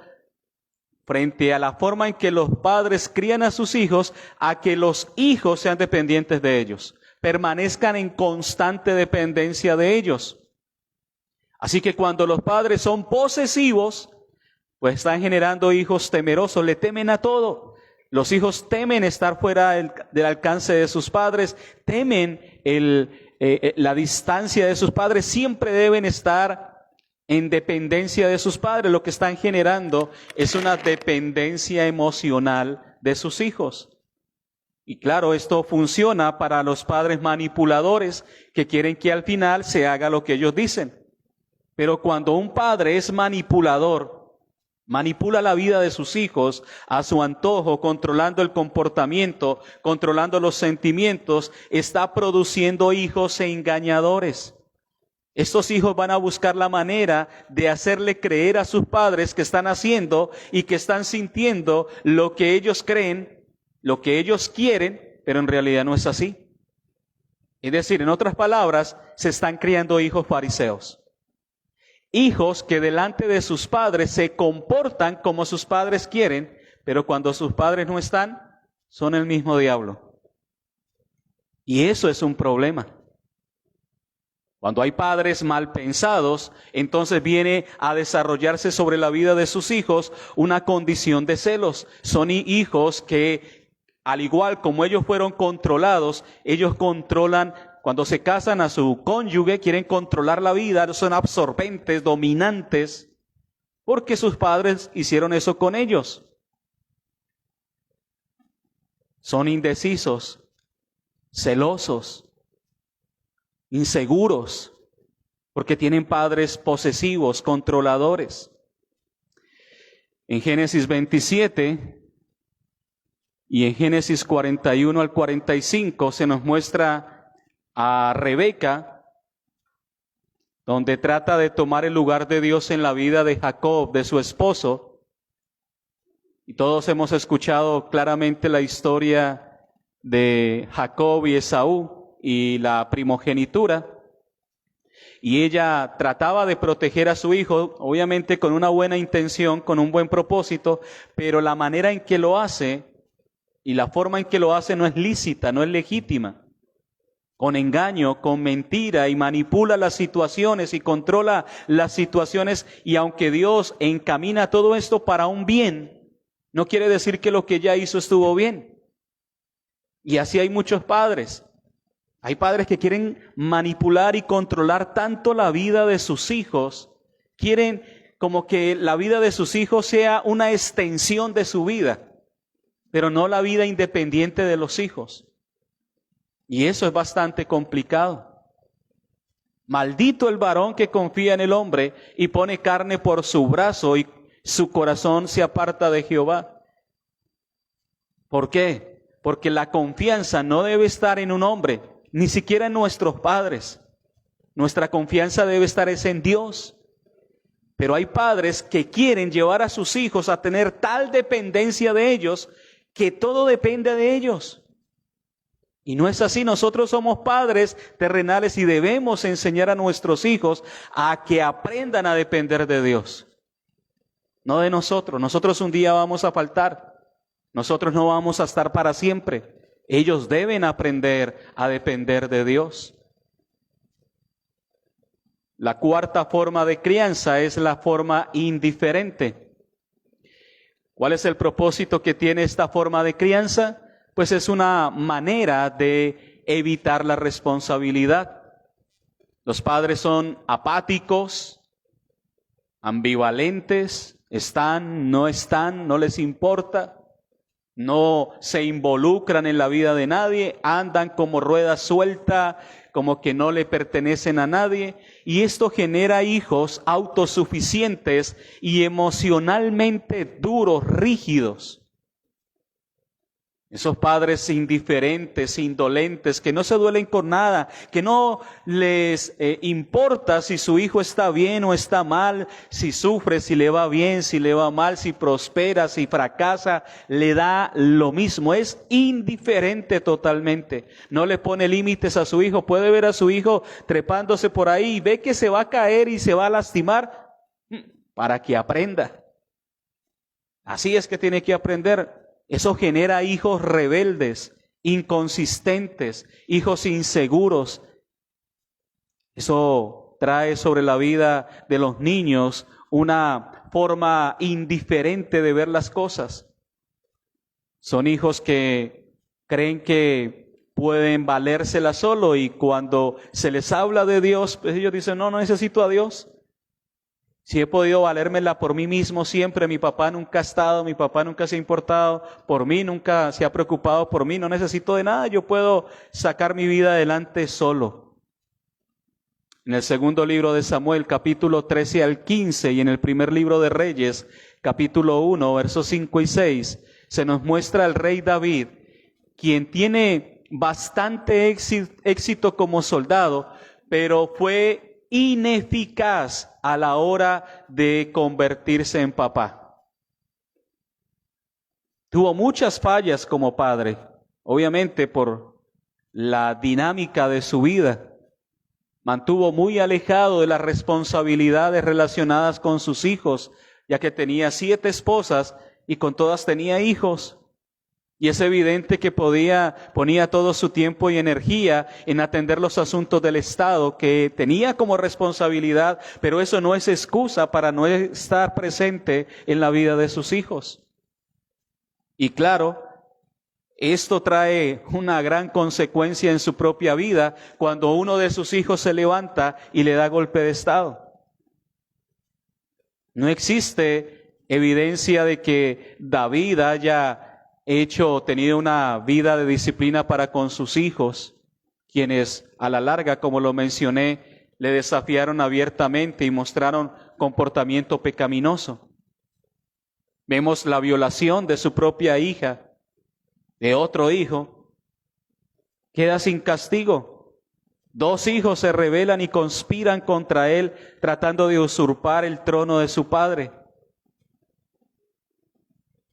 frente a la forma en que los padres crían a sus hijos, a que los hijos sean dependientes de ellos, permanezcan en constante dependencia de ellos. Así que cuando los padres son posesivos, pues están generando hijos temerosos, le temen a todo. Los hijos temen estar fuera del alcance de sus padres, temen la distancia de sus padres, siempre deben estar en dependencia de sus padres. Lo que están generando es una dependencia emocional de sus hijos. Y claro, esto funciona para los padres manipuladores que quieren que al final se haga lo que ellos dicen. Pero cuando un padre es manipulador, manipula la vida de sus hijos a su antojo, controlando el comportamiento, controlando los sentimientos, está produciendo hijos engañadores. Estos hijos van a buscar la manera de hacerle creer a sus padres que están haciendo y que están sintiendo lo que ellos creen, lo que ellos quieren, pero en realidad no es así. Es decir, en otras palabras, se están criando hijos fariseos. Hijos que delante de sus padres se comportan como sus padres quieren, pero cuando sus padres no están, son el mismo diablo. Y eso es un problema. Cuando hay padres mal pensados, entonces viene a desarrollarse sobre la vida de sus hijos una condición de celos. Son hijos que, al igual como ellos fueron controlados, ellos controlan. Cuando se casan a su cónyuge, quieren controlar la vida, son absorbentes, dominantes, porque sus padres hicieron eso con ellos. Son indecisos, celosos, inseguros, porque tienen padres posesivos, controladores. En Génesis 27 y en Génesis 41 al 45 se nos muestra a Rebeca, donde trata de tomar el lugar de Dios en la vida de Jacob, de su esposo. Y todos hemos escuchado claramente la historia de Jacob y Esaú y la primogenitura. Y ella trataba de proteger a su hijo, obviamente con una buena intención, con un buen propósito, pero la manera en que lo hace y la forma en que lo hace no es lícita, no es legítima. Con engaño, con mentira, y manipula las situaciones y controla las situaciones. Y aunque Dios encamina todo esto para un bien, no quiere decir que lo que ella hizo estuvo bien. Y así hay muchos padres. Hay padres que quieren manipular y controlar tanto la vida de sus hijos, quieren como que la vida de sus hijos sea una extensión de su vida, pero no la vida independiente de los hijos. Y eso es bastante complicado. Maldito el varón que confía en el hombre y pone carne por su brazo y su corazón se aparta de Jehová. ¿Por qué? Porque la confianza no debe estar en un hombre, ni siquiera en nuestros padres. Nuestra confianza debe estar en Dios. Pero hay padres que quieren llevar a sus hijos a tener tal dependencia de ellos que todo depende de ellos. Y no es así. Nosotros somos padres terrenales y debemos enseñar a nuestros hijos a que aprendan a depender de Dios. No de nosotros. Nosotros un día vamos a faltar. Nosotros no vamos a estar para siempre. Ellos deben aprender a depender de Dios. La cuarta forma de crianza es la forma indiferente. ¿Cuál es el propósito que tiene esta forma de crianza? Pues es una manera de evitar la responsabilidad. Los padres son apáticos, ambivalentes, están, no les importa. No se involucran en la vida de nadie, andan como rueda suelta, como que no le pertenecen a nadie. Y esto genera hijos autosuficientes y emocionalmente duros, rígidos. Esos padres indiferentes, indolentes, que no se duelen con nada, que no les importa si su hijo está bien o está mal, si sufre, si le va bien, si le va mal, si prospera, si fracasa, le da lo mismo, es indiferente totalmente. No le pone límites a su hijo, puede ver a su hijo trepándose por ahí y ve que se va a caer y se va a lastimar para que aprenda. Así es que tiene que aprender. Eso genera hijos rebeldes, inconsistentes, hijos inseguros. Eso trae sobre la vida de los niños una forma indiferente de ver las cosas. Son hijos que creen que pueden valérsela solo y cuando se les habla de Dios, pues ellos dicen, no necesito a Dios. Si he podido valérmela por mí mismo siempre, mi papá nunca ha estado, mi papá nunca se ha importado por mí, nunca se ha preocupado por mí, no necesito de nada, yo puedo sacar mi vida adelante solo. En el segundo libro de Samuel, capítulo 13 al 15, y en el primer libro de Reyes, capítulo 1, versos 5 y 6, se nos muestra el rey David, quien tiene bastante éxito como soldado, pero fue ineficaz a la hora de convertirse en papá. Tuvo muchas fallas como padre, obviamente por la dinámica de su vida. Mantuvo muy alejado de las responsabilidades relacionadas con sus hijos, ya que tenía 7 esposas y con todas tenía hijos. Y es evidente que ponía todo su tiempo y energía en atender los asuntos del Estado que tenía como responsabilidad, pero eso no es excusa para no estar presente en la vida de sus hijos. Y claro, esto trae una gran consecuencia en su propia vida cuando uno de sus hijos se levanta y le da golpe de Estado. No existe evidencia de que David haya tenido una vida de disciplina para con sus hijos, quienes a la larga, como lo mencioné, le desafiaron abiertamente y mostraron comportamiento pecaminoso. Vemos la violación de su propia hija, de otro hijo, queda sin castigo. 2 hijos se rebelan y conspiran contra él, tratando de usurpar el trono de su padre.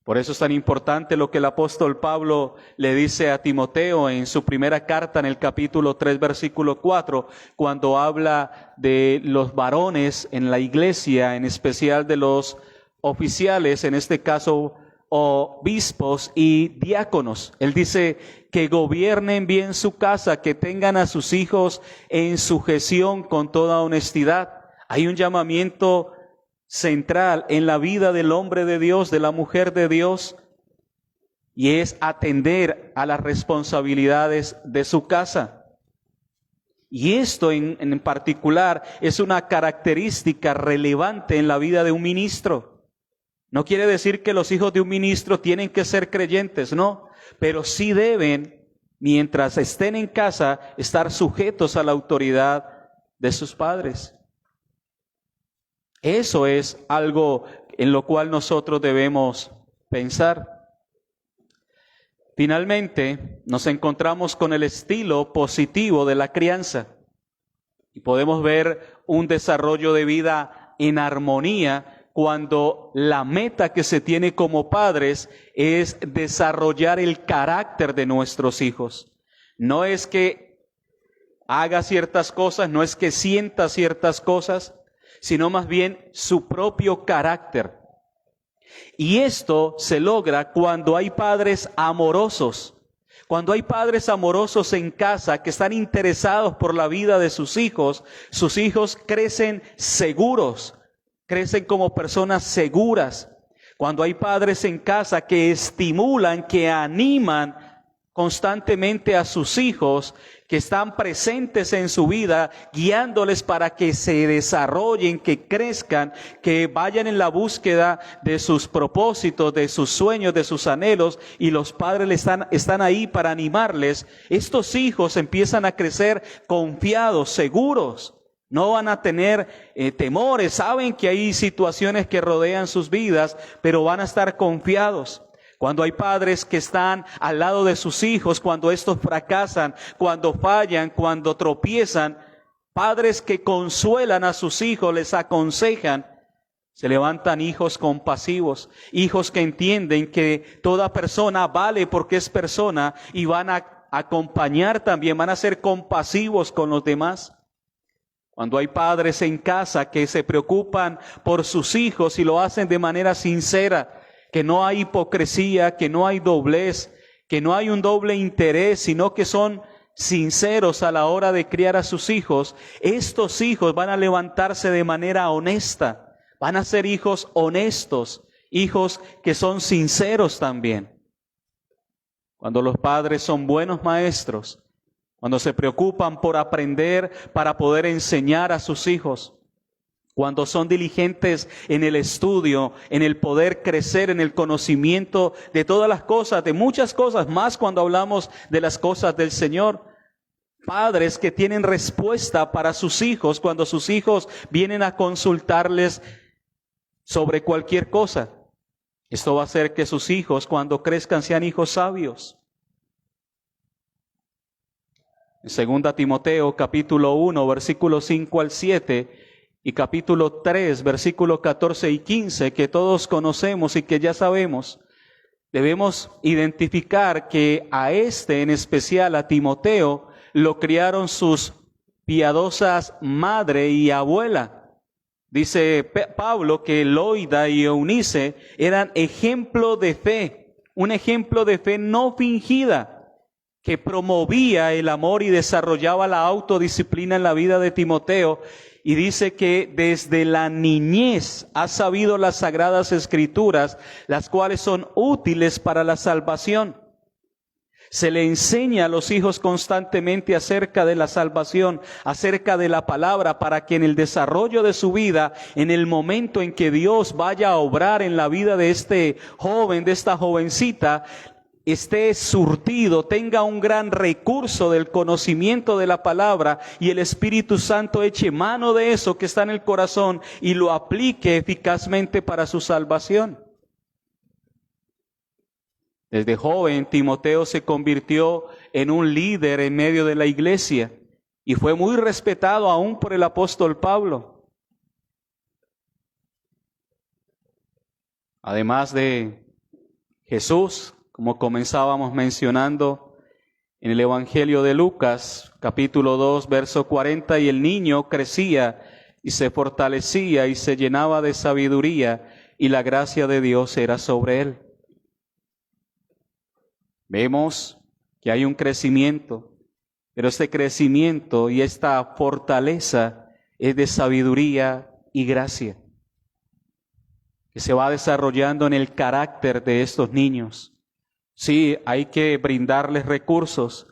Por eso es tan importante lo que el apóstol Pablo le dice a Timoteo en su primera carta, en el capítulo 3, versículo 4, cuando habla de los varones en la iglesia, en especial de los oficiales, en este caso obispos y diáconos. Él dice que gobiernen bien su casa, que tengan a sus hijos en sujeción con toda honestidad. Hay un llamamiento central en la vida del hombre de Dios, de la mujer de Dios, y es atender a las responsabilidades de su casa. Y esto en particular es una característica relevante en la vida de un ministro. No quiere decir que los hijos de un ministro tienen que ser creyentes, no, pero sí deben, mientras estén en casa, estar sujetos a la autoridad de sus padres. Eso es algo en lo cual nosotros debemos pensar. Finalmente, nos encontramos con el estilo positivo de la crianza y podemos ver un desarrollo de vida en armonía cuando la meta que se tiene como padres es desarrollar el carácter de nuestros hijos. No es que haga ciertas cosas, no es que sienta ciertas cosas, sino más bien su propio carácter. Y esto se logra cuando hay padres amorosos. Cuando hay padres amorosos en casa que están interesados por la vida de sus hijos crecen seguros, crecen como personas seguras. Cuando hay padres en casa que estimulan, que animan constantemente a sus hijos, que están presentes en su vida, guiándoles para que se desarrollen, que crezcan, que vayan en la búsqueda de sus propósitos, de sus sueños, de sus anhelos, y los padres están ahí para animarles. Estos hijos empiezan a crecer confiados, seguros. No van a tener temores, saben que hay situaciones que rodean sus vidas, pero van a estar confiados. Cuando hay padres que están al lado de sus hijos, cuando estos fracasan, cuando fallan, cuando tropiezan, padres que consuelan a sus hijos, les aconsejan, se levantan hijos compasivos, hijos que entienden que toda persona vale porque es persona y van a acompañar también, van a ser compasivos con los demás. Cuando hay padres en casa que se preocupan por sus hijos y lo hacen de manera sincera, que no hay hipocresía, que no hay doblez, que no hay un doble interés, sino que son sinceros a la hora de criar a sus hijos, estos hijos van a levantarse de manera honesta, van a ser hijos honestos, hijos que son sinceros también. Cuando los padres son buenos maestros, cuando se preocupan por aprender para poder enseñar a sus hijos, cuando son diligentes en el estudio, en el poder crecer, en el conocimiento de todas las cosas, de muchas cosas, más cuando hablamos de las cosas del Señor. Padres que tienen respuesta para sus hijos cuando sus hijos vienen a consultarles sobre cualquier cosa. Esto va a hacer que sus hijos, cuando crezcan, sean hijos sabios. En 2 Timoteo capítulo 1, versículos 5 al 7, y capítulo 3, versículos 14 y 15, que todos conocemos y que ya sabemos, debemos identificar que a en especial a Timoteo, lo criaron sus piadosas madre y abuela. Dice Pablo que Loida y Eunice eran ejemplo de fe, un ejemplo de fe no fingida, que promovía el amor y desarrollaba la autodisciplina en la vida de Timoteo. Y dice que desde la niñez ha sabido las sagradas escrituras, las cuales son útiles para la salvación. Se le enseña a los hijos constantemente acerca de la salvación, acerca de la palabra, para que en el desarrollo de su vida, en el momento en que Dios vaya a obrar en la vida de este joven, de esta jovencita, esté surtido, tenga un gran recurso del conocimiento de la palabra y el Espíritu Santo eche mano de eso que está en el corazón y lo aplique eficazmente para su salvación. Desde joven, Timoteo se convirtió en un líder en medio de la iglesia y fue muy respetado aún por el apóstol Pablo. Además de Jesús, como comenzábamos mencionando en el Evangelio de Lucas, capítulo 2, verso 40, y el niño crecía y se fortalecía y se llenaba de sabiduría, y la gracia de Dios era sobre él. Vemos que hay un crecimiento, pero este crecimiento y esta fortaleza es de sabiduría y gracia, que se va desarrollando en el carácter de estos niños. Sí, hay que brindarles recursos.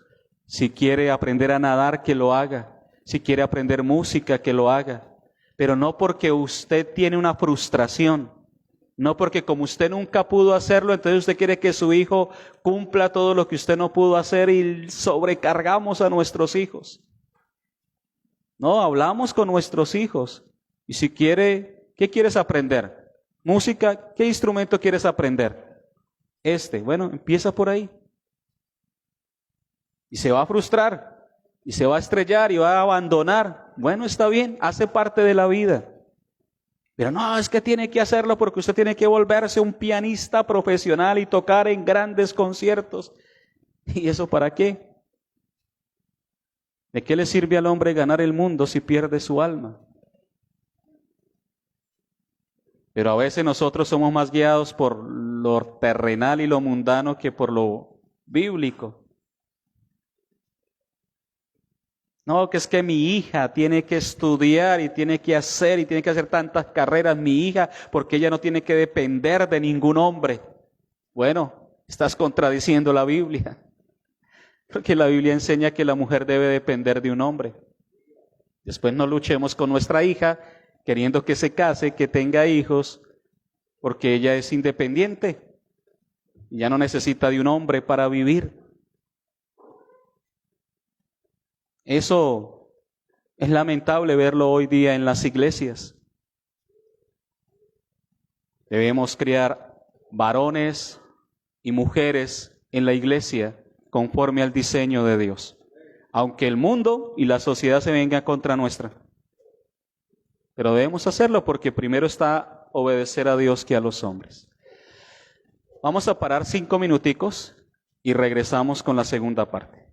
Si quiere aprender a nadar, que lo haga. Si quiere aprender música, que lo haga. Pero no porque usted tiene una frustración, no porque como usted nunca pudo hacerlo, entonces usted quiere que su hijo cumpla todo lo que usted no pudo hacer y sobrecargamos a nuestros hijos. No, hablamos con nuestros hijos. Y si quiere, ¿qué quieres aprender? Música, ¿qué instrumento quieres aprender? Bueno, empieza por ahí. Y se va a frustrar, y se va a estrellar, y va a abandonar. Bueno, está bien, hace parte de la vida. Pero no, es que tiene que hacerlo porque usted tiene que volverse un pianista profesional y tocar en grandes conciertos. ¿Y eso para qué? ¿De qué le sirve al hombre ganar el mundo si pierde su alma? Pero a veces nosotros somos más guiados por lo terrenal y lo mundano que por lo bíblico. No, que es que mi hija tiene que estudiar y tiene que hacer tantas carreras, mi hija, porque ella no tiene que depender de ningún hombre. Bueno, estás contradiciendo la Biblia, porque la Biblia enseña que la mujer debe depender de un hombre. Después no luchemos con nuestra hija, queriendo que se case, que tenga hijos, porque ella es independiente y ya no necesita de un hombre para vivir. Eso es lamentable verlo hoy día en las iglesias. Debemos criar varones y mujeres en la iglesia conforme al diseño de Dios, aunque el mundo y la sociedad se vengan contra nuestra. Pero debemos hacerlo porque primero está obedecer a Dios que a los hombres. Vamos a parar 5 minuticos y regresamos con la segunda parte.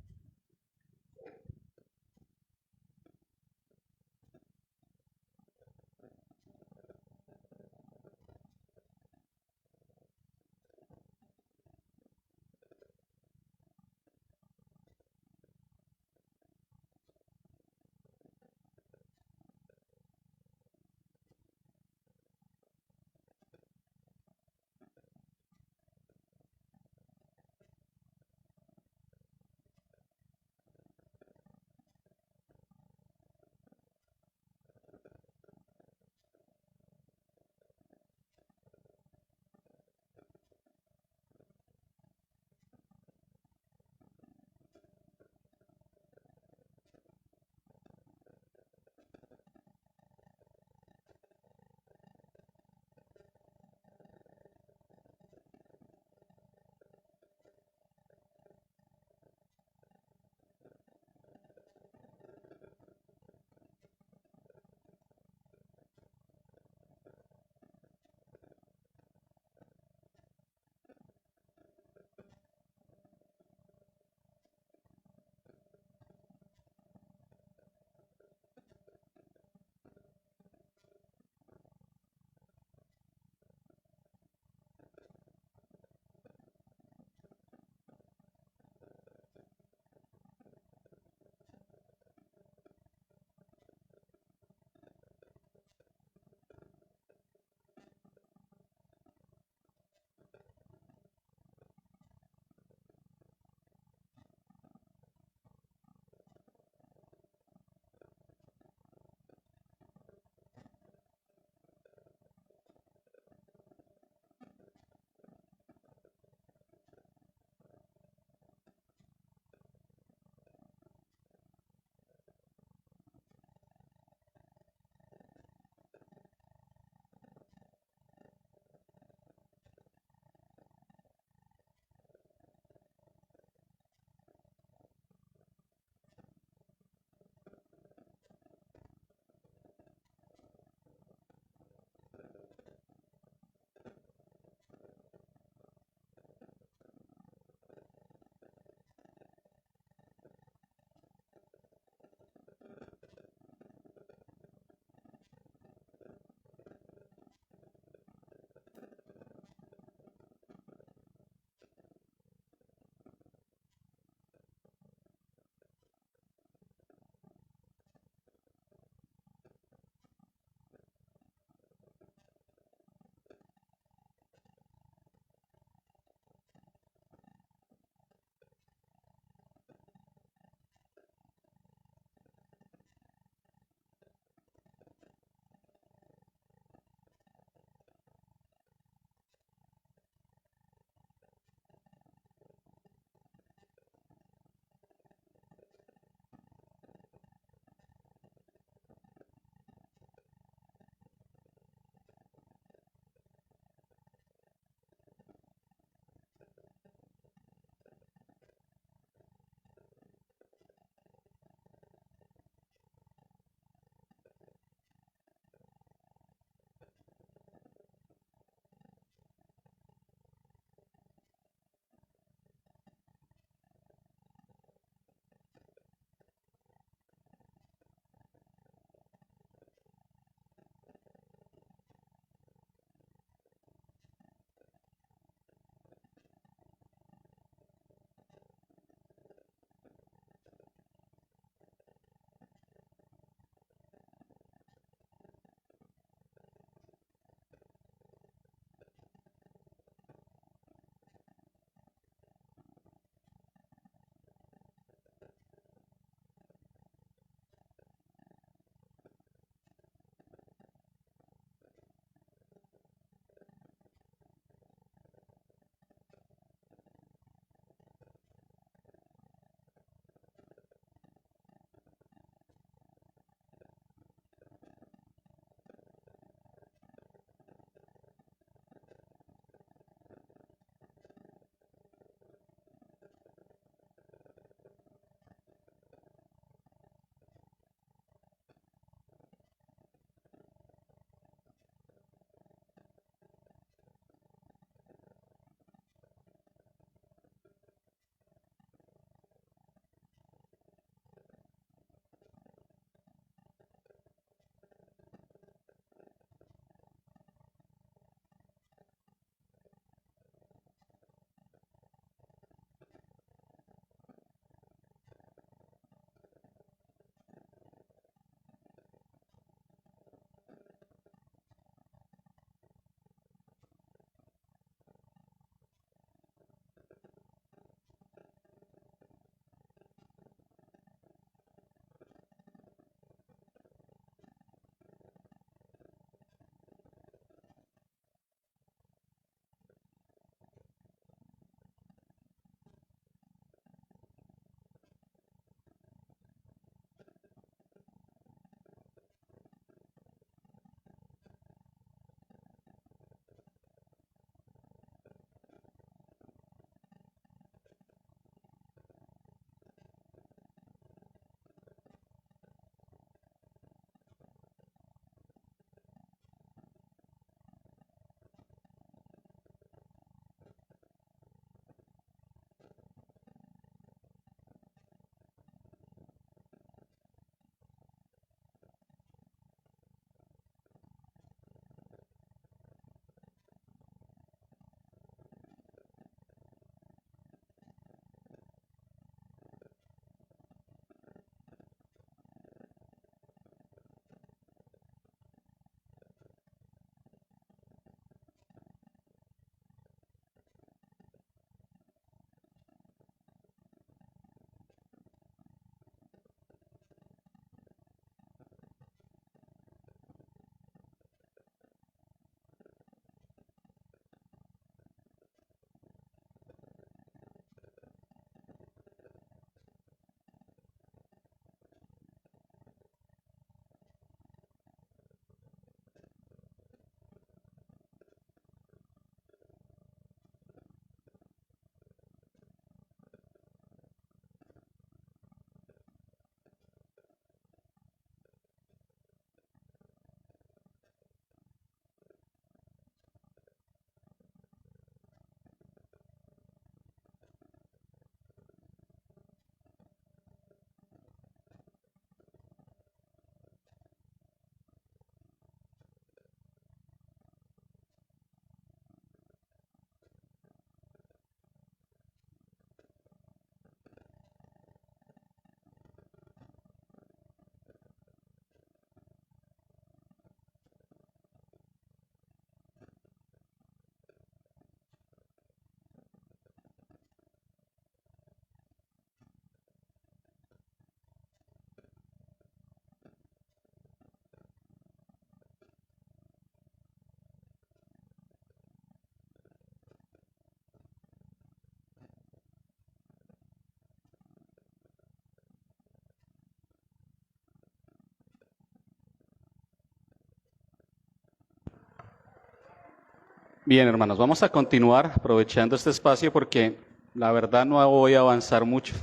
Bien, hermanos, vamos a continuar aprovechando este espacio porque la verdad no voy a avanzar mucho.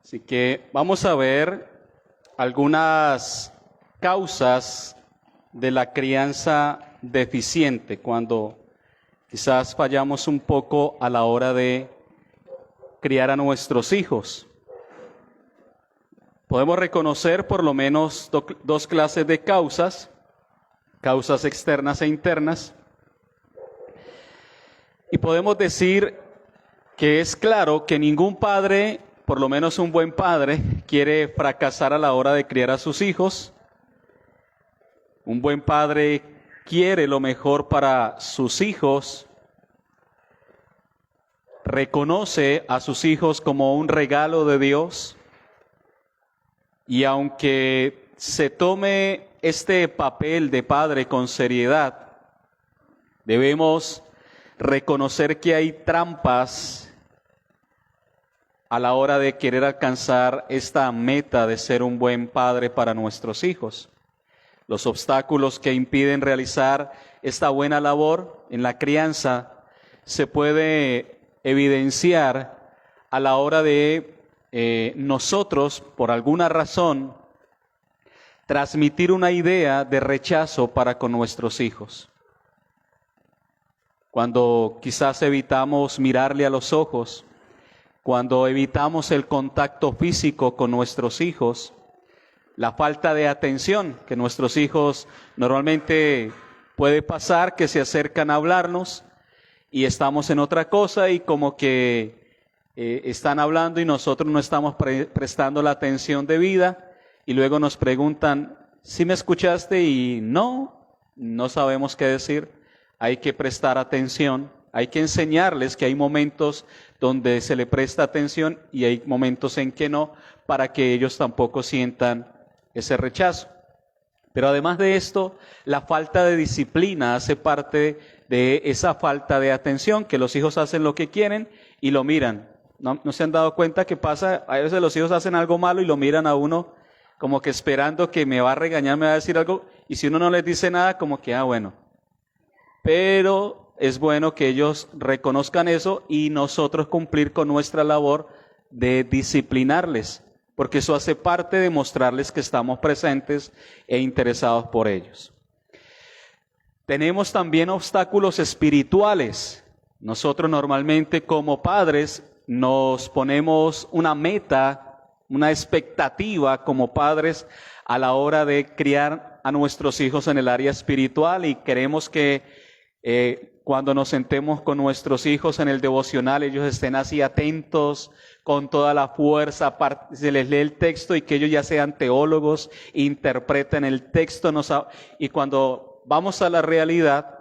Así que vamos a ver algunas causas de la crianza deficiente, cuando quizás fallamos un poco a la hora de criar a nuestros hijos. Podemos reconocer por lo menos dos clases de causas externas e internas. Y podemos decir que es claro que ningún padre, por lo menos un buen padre, quiere fracasar a la hora de criar a sus hijos. Un buen padre quiere lo mejor para sus hijos, reconoce a sus hijos como un regalo de Dios, y aunque se tome este papel de padre con seriedad, debemos reconocer que hay trampas a la hora de querer alcanzar esta meta de ser un buen padre para nuestros hijos. Los obstáculos que impiden realizar esta buena labor en la crianza se puede evidenciar a la hora de nosotros, por alguna razón, transmitir una idea de rechazo para con nuestros hijos. Cuando quizás evitamos mirarle a los ojos, cuando evitamos el contacto físico con nuestros hijos, la falta de atención que nuestros hijos normalmente puede pasar, que se acercan a hablarnos y estamos en otra cosa y como que están hablando y nosotros no estamos prestando la atención debida y luego nos preguntan, ¿sí me escuchaste? Y no sabemos qué decir. Hay que prestar atención, hay que enseñarles que hay momentos donde se le presta atención y hay momentos en que no, para que ellos tampoco sientan ese rechazo. Pero además de esto, la falta de disciplina hace parte de esa falta de atención, que los hijos hacen lo que quieren y lo miran. ¿No se han dado cuenta que pasa? A veces los hijos hacen algo malo y lo miran a uno como que esperando que me va a regañar, me va a decir algo, y si uno no les dice nada, como que, bueno. Pero es bueno que ellos reconozcan eso y nosotros cumplir con nuestra labor de disciplinarles, porque eso hace parte de mostrarles que estamos presentes e interesados por ellos. Tenemos también obstáculos espirituales. Nosotros normalmente como padres nos ponemos una meta, una expectativa como padres a la hora de criar a nuestros hijos en el área espiritual y queremos que cuando nos sentemos con nuestros hijos en el devocional, ellos estén así atentos con toda la fuerza, se les lee el texto y que ellos ya sean teólogos, interpreten el texto, y cuando vamos a la realidad,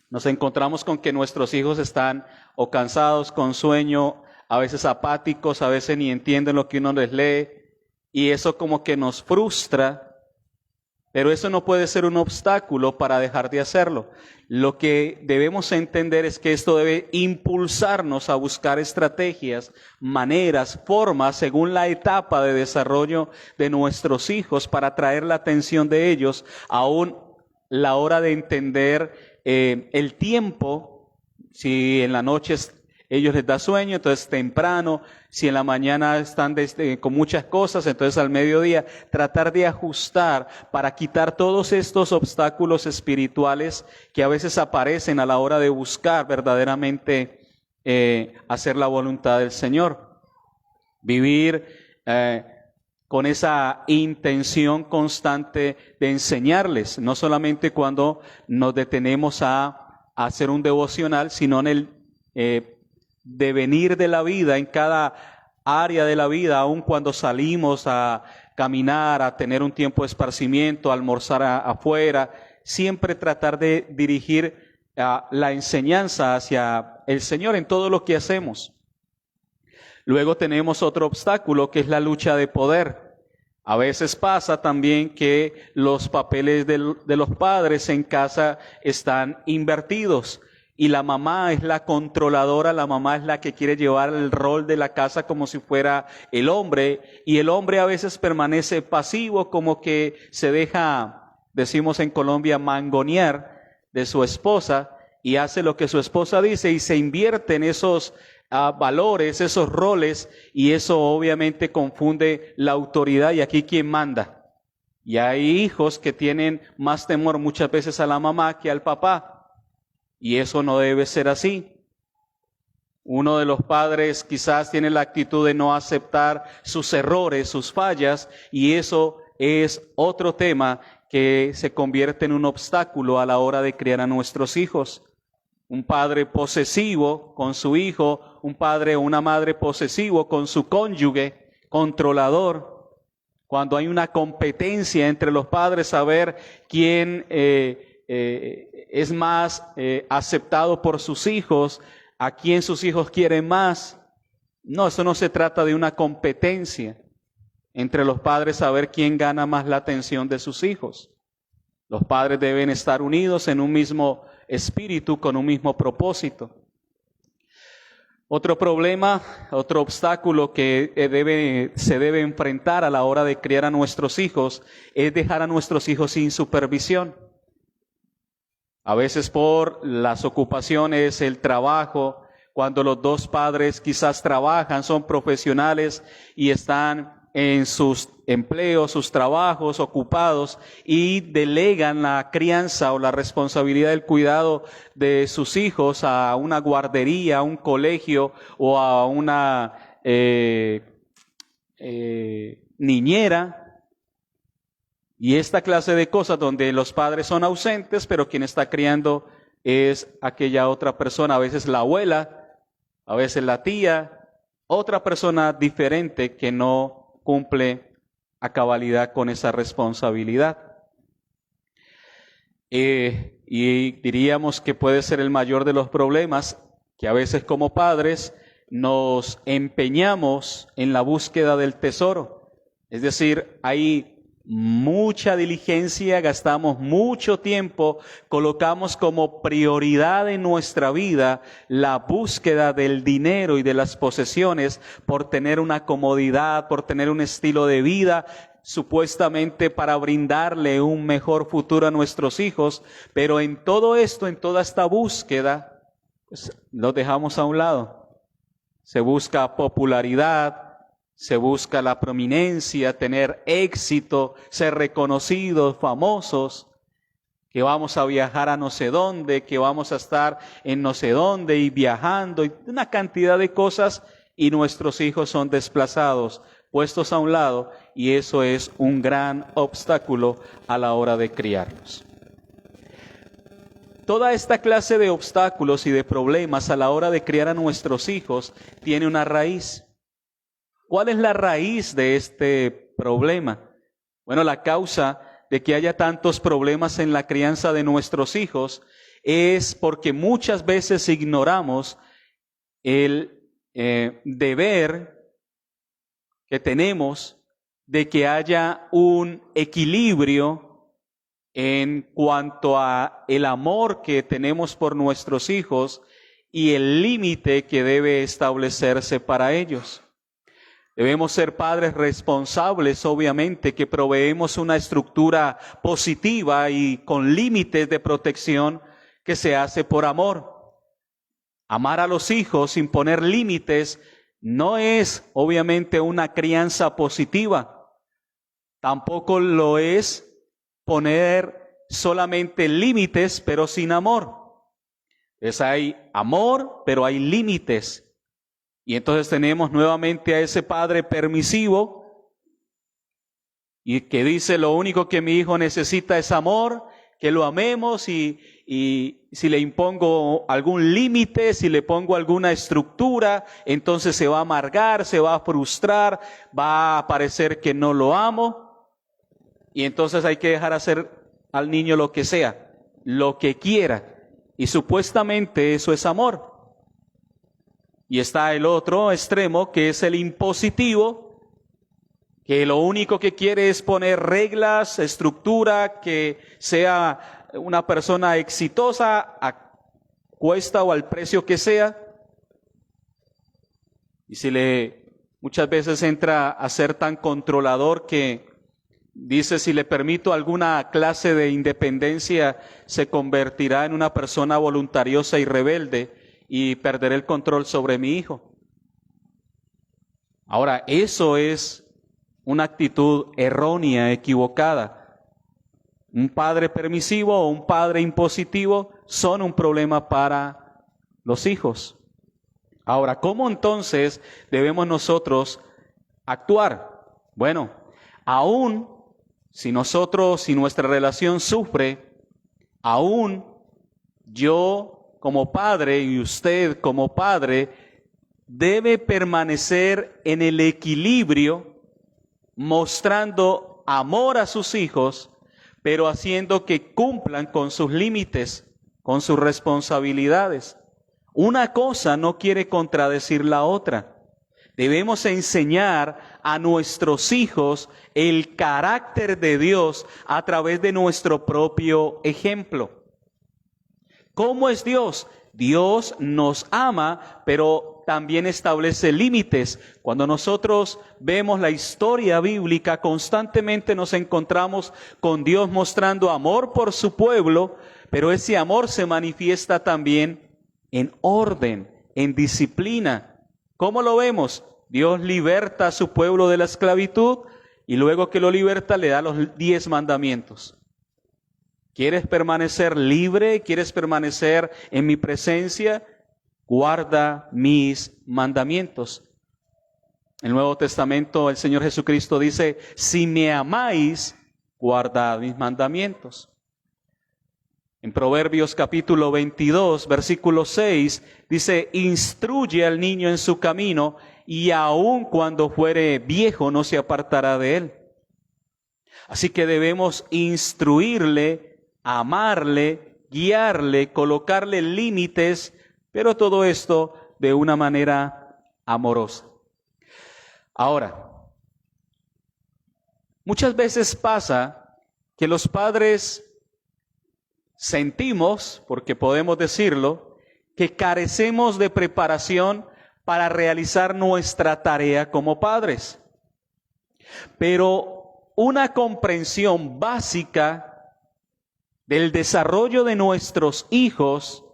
nos encontramos con que nuestros hijos están o cansados, con sueño, a veces apáticos, a veces ni entienden lo que uno les lee, y eso como que nos frustra. Pero eso no puede ser un obstáculo para dejar de hacerlo. Lo que debemos entender es que esto debe impulsarnos a buscar estrategias, maneras, formas, según la etapa de desarrollo de nuestros hijos, para atraer la atención de ellos, aún la hora de entender el tiempo. Si en la noche ellos les da sueño, entonces temprano. Si en la mañana están con muchas cosas, entonces al mediodía. Tratar de ajustar para quitar todos estos obstáculos espirituales que a veces aparecen a la hora de buscar verdaderamente hacer la voluntad del Señor. Vivir con esa intención constante de enseñarles, no solamente cuando nos detenemos a hacer un devocional, sino en el devenir de la vida, en cada área de la vida, aun cuando salimos a caminar, a tener un tiempo de esparcimiento, a almorzar afuera, siempre tratar de dirigir la enseñanza hacia el Señor en todo lo que hacemos. Luego tenemos otro obstáculo que es la lucha de poder. A veces pasa también que los papeles de los padres en casa están invertidos. Y la mamá es la controladora, la mamá es la que quiere llevar el rol de la casa como si fuera el hombre. Y el hombre a veces permanece pasivo, como que se deja, decimos en Colombia, mangonear de su esposa. y hace lo que su esposa dice y se invierte en esos valores, esos roles, y eso obviamente confunde la autoridad y aquí quién manda. Y hay hijos que tienen más temor muchas veces a la mamá que al papá, y eso no debe ser así. Uno de los padres quizás tiene la actitud de no aceptar sus errores, sus fallas, y eso es otro tema que se convierte en un obstáculo a la hora de criar a nuestros hijos. Un padre posesivo con su hijo, un padre o una madre posesivo con su cónyuge, controlador. Cuando hay una competencia entre los padres a ver quién es más aceptado por sus hijos, a quién sus hijos quieren más. No, eso no se trata de una competencia entre los padres a ver quién gana más la atención de sus hijos. Los padres deben estar unidos en un mismo espíritu, con un mismo propósito. Otro problema, otro obstáculo que se debe enfrentar a la hora de criar a nuestros hijos es dejar a nuestros hijos sin supervisión. A veces por las ocupaciones, el trabajo, cuando los dos padres quizás trabajan, son profesionales y están en sus empleos, sus trabajos, ocupados, y delegan la crianza o la responsabilidad del cuidado de sus hijos a una guardería, a un colegio o a una niñera. Y esta clase de cosas donde los padres son ausentes, pero quien está criando es aquella otra persona, a veces la abuela, a veces la tía, otra persona diferente que no cumple a cabalidad con esa responsabilidad. Y diríamos que puede ser el mayor de los problemas, que a veces como padres nos empeñamos en la búsqueda del tesoro. Es decir, hay mucha diligencia, gastamos mucho tiempo, colocamos como prioridad en nuestra vida la búsqueda del dinero y de las posesiones por tener una comodidad, por tener un estilo de vida, supuestamente para brindarle un mejor futuro a nuestros hijos, pero en todo esto, en toda esta búsqueda, pues, lo dejamos a un lado. Se busca popularidad, se busca la prominencia, tener éxito, ser reconocidos, famosos, que vamos a viajar a no sé dónde, que vamos a estar en no sé dónde y viajando, y una cantidad de cosas, y nuestros hijos son desplazados, puestos a un lado, y eso es un gran obstáculo a la hora de criarlos. Toda esta clase de obstáculos y de problemas a la hora de criar a nuestros hijos tiene una raíz. ¿Cuál es la raíz de este problema? Bueno, la causa de que haya tantos problemas en la crianza de nuestros hijos es porque muchas veces ignoramos el deber que tenemos de que haya un equilibrio en cuanto a el amor que tenemos por nuestros hijos y el límite que debe establecerse para ellos. Debemos ser padres responsables, obviamente, que proveemos una estructura positiva y con límites de protección que se hace por amor. Amar a los hijos sin poner límites no es, obviamente, una crianza positiva. Tampoco lo es poner solamente límites, pero sin amor. Entonces hay amor, pero hay límites. Y entonces tenemos nuevamente a ese padre permisivo y que dice: lo único que mi hijo necesita es amor, que lo amemos, y si le impongo algún límite, si le pongo alguna estructura, entonces se va a amargar, se va a frustrar, va a parecer que no lo amo, y entonces hay que dejar hacer al niño lo que sea, lo que quiera, y supuestamente eso es amor. Y está el otro extremo, que es el impositivo, que lo único que quiere es poner reglas, estructura, que sea una persona exitosa a cuesta o al precio que sea. Y muchas veces entra a ser tan controlador que Dice, si le permito alguna clase de independencia, se convertirá en una persona voluntariosa y rebelde y perderé el control sobre mi hijo. Ahora, eso es una actitud errónea, equivocada. Un padre permisivo o un padre impositivo son un problema para los hijos. Ahora, ¿cómo entonces debemos nosotros actuar? Bueno, aún si nuestra relación sufre, aún yo como padre y usted como padre debe permanecer en el equilibrio, mostrando amor a sus hijos, pero haciendo que cumplan con sus límites, con sus responsabilidades. Una cosa no quiere contradecir la otra. Debemos enseñar a nuestros hijos el carácter de Dios a través de nuestro propio ejemplo. ¿Cómo es Dios? Dios nos ama, pero también establece límites. Cuando nosotros vemos la historia bíblica, constantemente nos encontramos con Dios mostrando amor por su pueblo, pero ese amor se manifiesta también en orden, en disciplina. ¿Cómo lo vemos? Dios liberta a su pueblo de la esclavitud y luego que lo liberta le da los 10 mandamientos. ¿Quieres permanecer libre? ¿Quieres permanecer en mi presencia? Guarda mis mandamientos. En el Nuevo Testamento el Señor Jesucristo dice, si me amáis, guardad mis mandamientos. En Proverbios capítulo 22, versículo 6, dice, instruye al niño en su camino y aun cuando fuere viejo no se apartará de él. Así que debemos instruirle, amarle, guiarle, colocarle límites, pero todo esto de una manera amorosa. Ahora, muchas veces pasa que los padres sentimos, porque podemos decirlo, que carecemos de preparación para realizar nuestra tarea como padres. Pero una comprensión básica del desarrollo de nuestros hijos,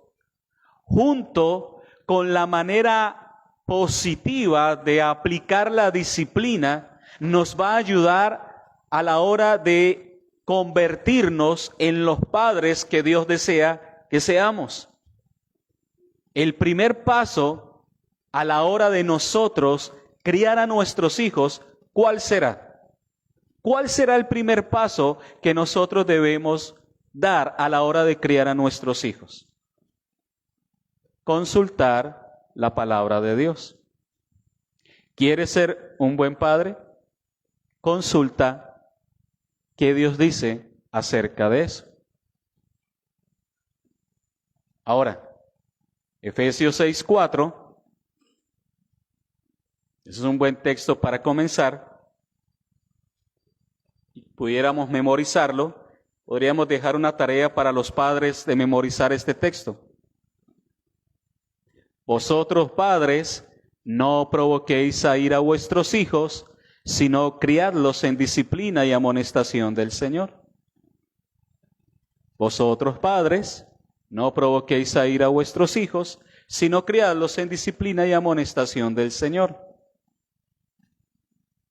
junto con la manera positiva de aplicar la disciplina, nos va a ayudar a la hora de convertirnos en los padres que Dios desea que seamos. El primer paso a la hora de nosotros criar a nuestros hijos, ¿cuál será? ¿Cuál será el primer paso que nosotros debemos dar a la hora de criar a nuestros hijos? Consultar la palabra de Dios. ¿Quieres ser un buen padre? Consulta ¿qué Dios dice acerca de eso? Ahora, Efesios 6:4, ese es un buen texto para comenzar. Pudiéramos memorizarlo, podríamos dejar una tarea para los padres de memorizar este texto. Vosotros, padres, no provoquéis a ira a vuestros hijos, sino criadlos en disciplina y amonestación del Señor. Vosotros, padres, no provoquéis a ira a vuestros hijos, sino criadlos en disciplina y amonestación del Señor.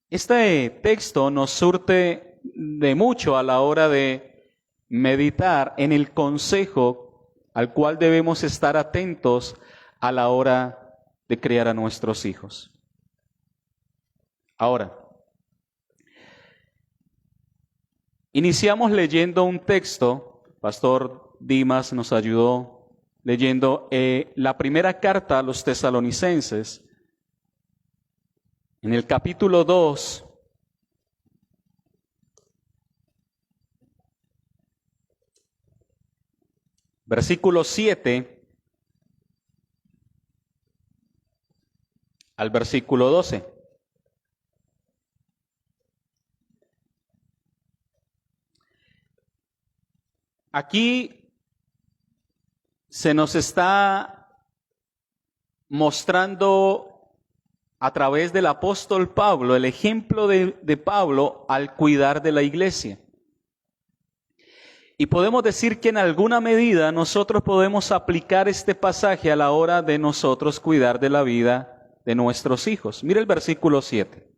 Este texto nos surte de mucho a la hora de meditar en el consejo al cual debemos estar atentos a la hora de criar a nuestros hijos. Ahora, iniciamos leyendo un texto, Pastor Dimas nos ayudó leyendo la primera carta a los tesalonicenses, en el capítulo 2, versículo 7 al versículo 12. Aquí se nos está mostrando a través del apóstol Pablo, el ejemplo de Pablo al cuidar de la iglesia. Y podemos decir que en alguna medida nosotros podemos aplicar este pasaje a la hora de nosotros cuidar de la vida de nuestros hijos. Mira el versículo 7.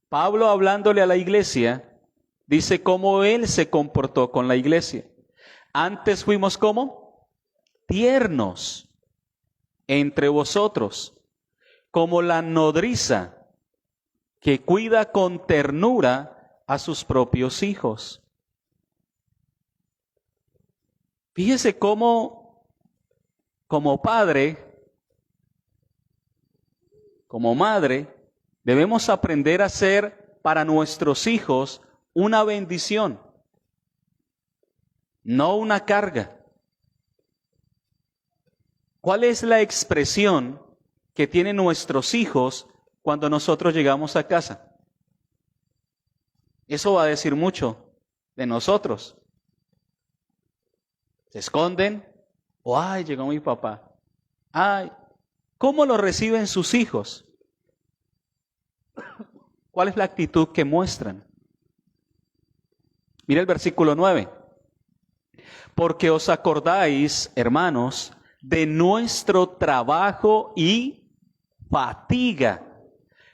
Pablo, hablándole a la iglesia, dice cómo él se comportó con la iglesia. Antes fuimos ¿cómo? Tiernos entre vosotros, como la nodriza que cuida con ternura a sus propios hijos. Fíjese cómo, como padre, como madre, debemos aprender a ser para nuestros hijos una bendición, no una carga. ¿Cuál es la expresión que tienen nuestros hijos cuando nosotros llegamos a casa? Eso va a decir mucho de nosotros. Se esconden, o ¡ay, llegó mi papá! ¡Ay! ¿Cómo lo reciben sus hijos? ¿Cuál es la actitud que muestran? Mira el versículo 9. Porque os acordáis, hermanos, de nuestro trabajo y fatiga,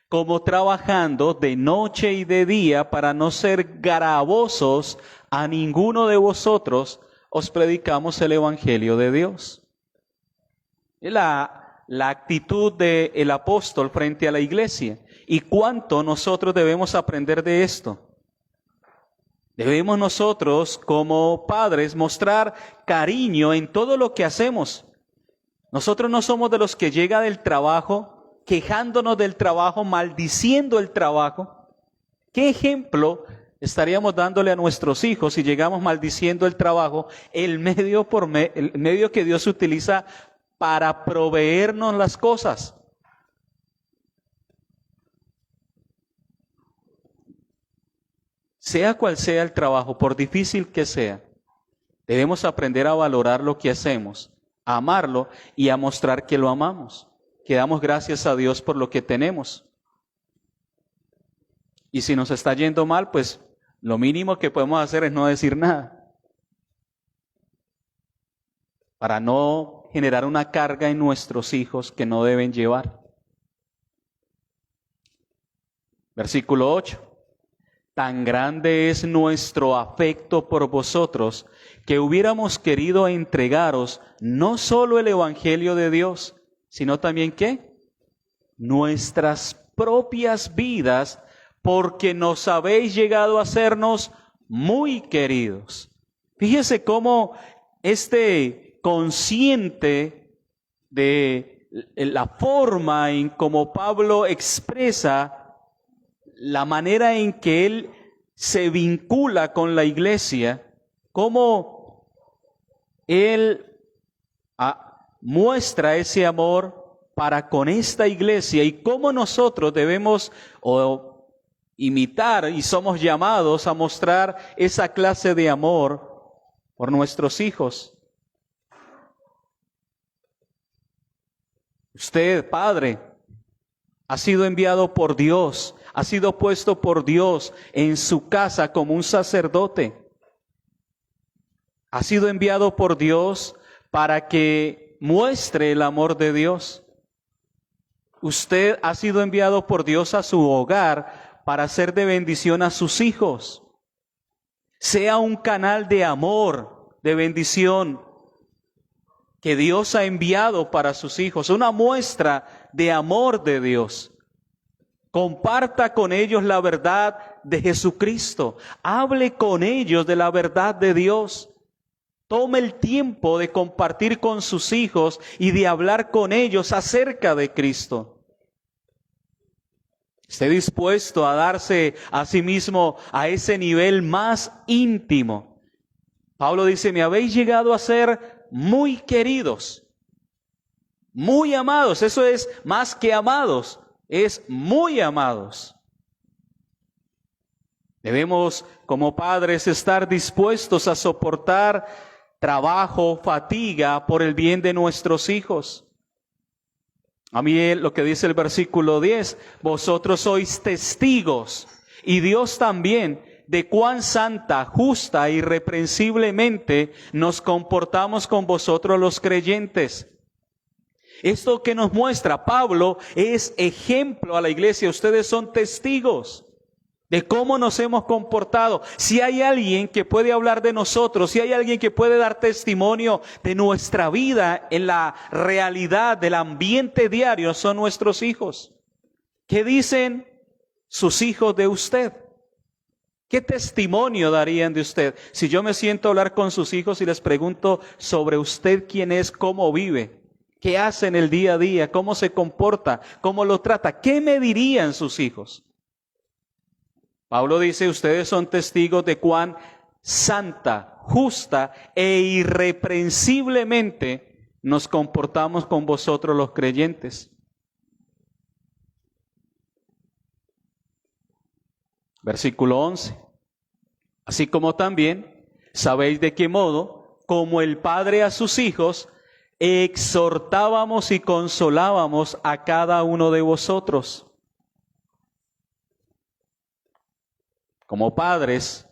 como trabajando de noche y de día para no ser gravosos a ninguno de vosotros, os predicamos el Evangelio de Dios. La actitud del apóstol frente a la iglesia. ¿Y cuánto nosotros debemos aprender de esto? Debemos nosotros, como padres, mostrar cariño en todo lo que hacemos. Nosotros no somos de los que llega del trabajo, quejándonos del trabajo, maldiciendo el trabajo. ¿Qué ejemplo estaríamos dándole a nuestros hijos si llegamos maldiciendo el trabajo, el medio que Dios utiliza para proveernos las cosas? Sea cual sea el trabajo, por difícil que sea, debemos aprender a valorar lo que hacemos, a amarlo y a mostrar que lo amamos, que damos gracias a Dios por lo que tenemos. Y si nos está yendo mal, pues lo mínimo que podemos hacer es no decir nada, para no generar una carga en nuestros hijos que no deben llevar. Versículo 8. Tan grande es nuestro afecto por vosotros, que hubiéramos querido entregaros no solo el Evangelio de Dios, sino también ¿qué? Nuestras propias vidas, porque nos habéis llegado a hacernos muy queridos. Fíjese cómo consciente de la forma en cómo Pablo expresa la manera en que él se vincula con la iglesia, cómo él muestra ese amor para con esta iglesia y cómo nosotros debemos imitar y somos llamados a mostrar esa clase de amor por nuestros hijos. Usted, padre, ha sido enviado por Dios, ha sido puesto por Dios en su casa como un sacerdote. Ha sido enviado por Dios para que muestre el amor de Dios. Usted ha sido enviado por Dios a su hogar para hacer de bendición a sus hijos. Sea un canal de amor, de bendición, que Dios ha enviado para sus hijos, una muestra de amor de Dios. Comparta con ellos la verdad de Jesucristo. Hable con ellos de la verdad de Dios. Tome el tiempo de compartir con sus hijos y de hablar con ellos acerca de Cristo. Esté dispuesto a darse a sí mismo a ese nivel más íntimo. Pablo dice, me habéis llegado a ser muy queridos, muy amados. Eso es más que amados, es muy amados. Debemos, como padres, estar dispuestos a soportar trabajo, fatiga por el bien de nuestros hijos. A mí lo que dice el versículo 10, vosotros sois testigos, y Dios también, de cuán santa, justa, irreprensiblemente nos comportamos con vosotros los creyentes. Esto que nos muestra Pablo es ejemplo a la iglesia. Ustedes son testigos de cómo nos hemos comportado. Si hay alguien que puede hablar de nosotros, si hay alguien que puede dar testimonio de nuestra vida en la realidad del ambiente diario, son nuestros hijos. ¿Qué dicen sus hijos de usted? ¿Qué testimonio darían de usted? Si yo me siento a hablar con sus hijos y les pregunto sobre usted quién es, cómo vive, qué hace en el día a día, cómo se comporta, cómo lo trata, ¿qué me dirían sus hijos? Pablo dice, ustedes son testigos de cuán santa, justa e irreprensiblemente nos comportamos con vosotros los creyentes. Versículo 11. Así como también sabéis de qué modo, como el Padre a sus hijos, exhortábamos y consolábamos a cada uno de vosotros. Como padres,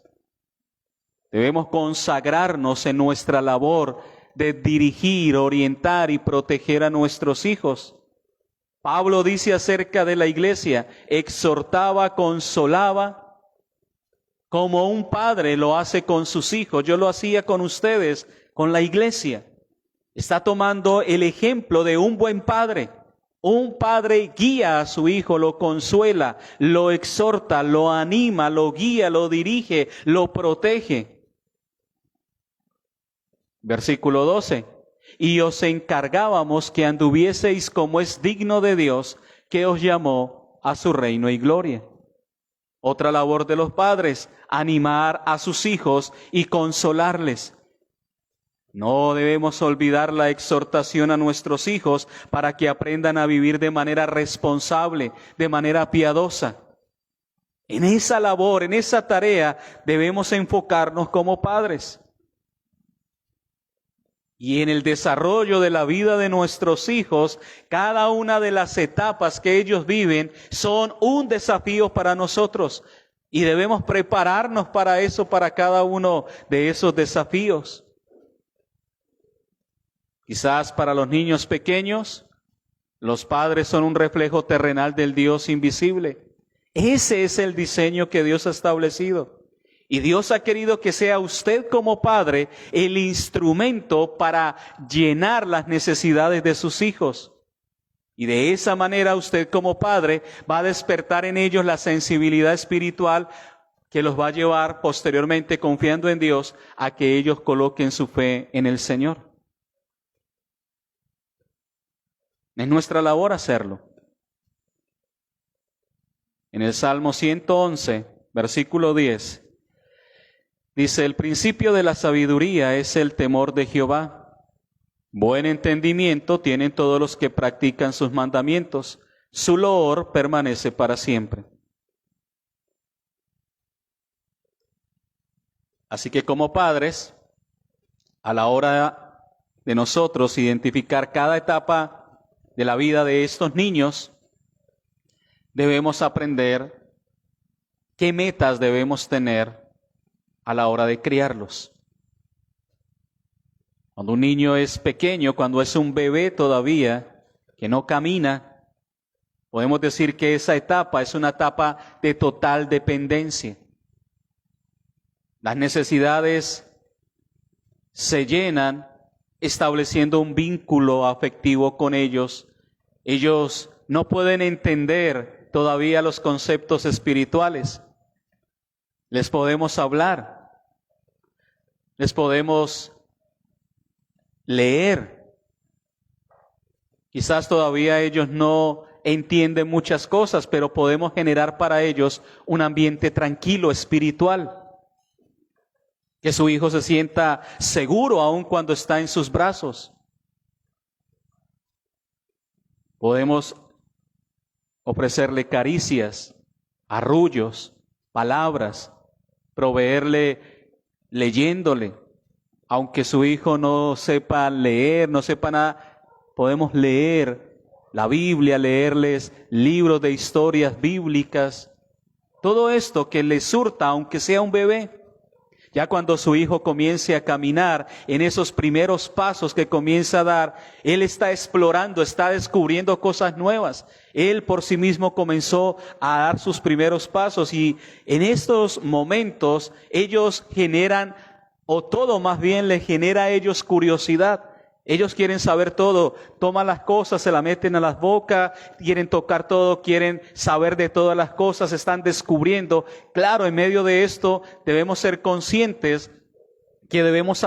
debemos consagrarnos en nuestra labor de dirigir, orientar y proteger a nuestros hijos. Pablo dice acerca de la iglesia, exhortaba, consolaba, como un padre lo hace con sus hijos. Yo lo hacía con ustedes, con la iglesia. Está tomando el ejemplo de un buen padre. Un padre guía a su hijo, lo consuela, lo exhorta, lo anima, lo guía, lo dirige, lo protege. Versículo 12. Y os encargábamos que anduvieseis como es digno de Dios, que os llamó a su reino y gloria. Otra labor de los padres, animar a sus hijos y consolarles. No debemos olvidar la exhortación a nuestros hijos para que aprendan a vivir de manera responsable, de manera piadosa. En esa labor, en esa tarea, debemos enfocarnos como padres. Y en el desarrollo de la vida de nuestros hijos, cada una de las etapas que ellos viven son un desafío para nosotros. Y debemos prepararnos para eso, para cada uno de esos desafíos. Quizás para los niños pequeños, los padres son un reflejo terrenal del Dios invisible. Ese es el diseño que Dios ha establecido. Y Dios ha querido que sea usted como padre el instrumento para llenar las necesidades de sus hijos. Y de esa manera usted como padre va a despertar en ellos la sensibilidad espiritual que los va a llevar posteriormente, confiando en Dios, a que ellos coloquen su fe en el Señor. Es nuestra labor hacerlo. En el Salmo 111, versículo 10, dice, el principio de la sabiduría es el temor de Jehová. Buen entendimiento tienen todos los que practican sus mandamientos. Su loor permanece para siempre. Así que como padres, a la hora de nosotros identificar cada etapa de la vida de estos niños, debemos aprender qué metas debemos tener a la hora de criarlos. Cuando un niño es pequeño, cuando es un bebé todavía, que no camina, podemos decir que esa etapa es una etapa de total dependencia. Las necesidades se llenan estableciendo un vínculo afectivo con ellos. Ellos no pueden entender todavía los conceptos espirituales. Les podemos hablar, les podemos leer. Quizás todavía ellos no entienden muchas cosas, pero podemos generar para ellos un ambiente tranquilo, espiritual. Que su hijo se sienta seguro aun cuando está en sus brazos. Podemos ofrecerle caricias, arrullos, palabras, proveerle leyéndole. Aunque su hijo no sepa leer, no sepa nada, podemos leer la Biblia, leerles libros de historias bíblicas, todo esto que les surta, aunque sea un bebé. Ya cuando su hijo comience a caminar en esos primeros pasos que comienza a dar, él está explorando, está descubriendo cosas nuevas. Él por sí mismo comenzó a dar sus primeros pasos y en estos momentos ellos generan, o todo más bien les genera a ellos curiosidad. Ellos quieren saber todo, toman las cosas, se las meten a las bocas, quieren tocar todo, quieren saber de todas las cosas, están descubriendo. Claro, en medio de esto debemos ser conscientes que debemos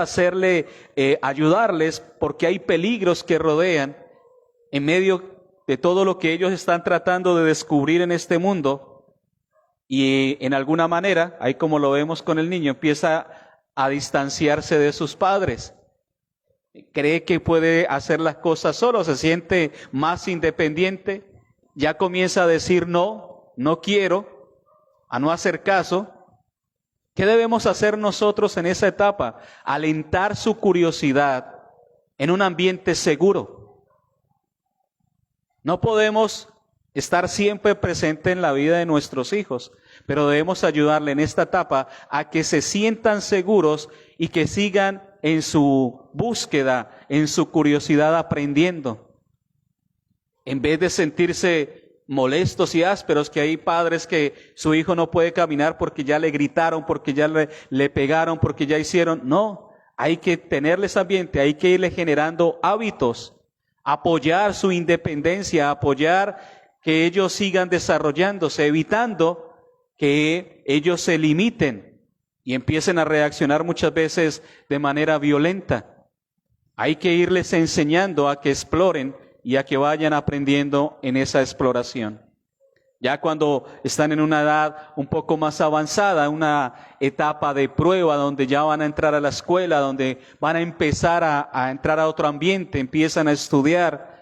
ayudarles, porque hay peligros que rodean en medio de todo lo que ellos están tratando de descubrir en este mundo. Y en alguna manera, ahí como lo vemos con el niño, empieza a distanciarse de sus padres. Cree que puede hacer las cosas solo, se siente más independiente, ya comienza a decir no, no quiero, a no hacer caso. ¿Qué debemos hacer nosotros en esa etapa? Alentar su curiosidad en un ambiente seguro. No podemos estar siempre presente en la vida de nuestros hijos, pero debemos ayudarle en esta etapa a que se sientan seguros y que sigan en su búsqueda, en su curiosidad aprendiendo. En vez de sentirse molestos y ásperos, que hay padres que su hijo no puede caminar porque ya le gritaron, porque ya le pegaron, porque ya hicieron. No, hay que tenerles ambiente, hay que irle generando hábitos, apoyar su independencia, apoyar que ellos sigan desarrollándose, evitando que ellos se limiten y empiecen a reaccionar muchas veces de manera violenta. Hay que irles enseñando a que exploren y a que vayan aprendiendo en esa exploración. Ya cuando están en una edad un poco más avanzada, una etapa de prueba donde ya van a entrar a la escuela, donde van a empezar a entrar a otro ambiente, empiezan a estudiar,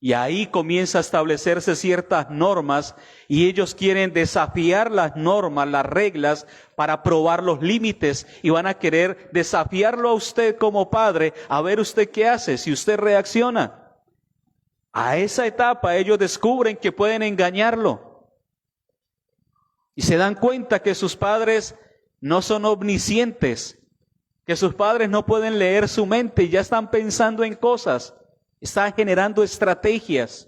y ahí comienza a establecerse ciertas normas y ellos quieren desafiar las normas, las reglas para probar los límites y van a querer desafiarlo a usted como padre, a ver usted qué hace, si usted reacciona. A esa etapa ellos descubren que pueden engañarlo y se dan cuenta que sus padres no son omniscientes, que sus padres no pueden leer su mente y ya están pensando en cosas. Está generando estrategias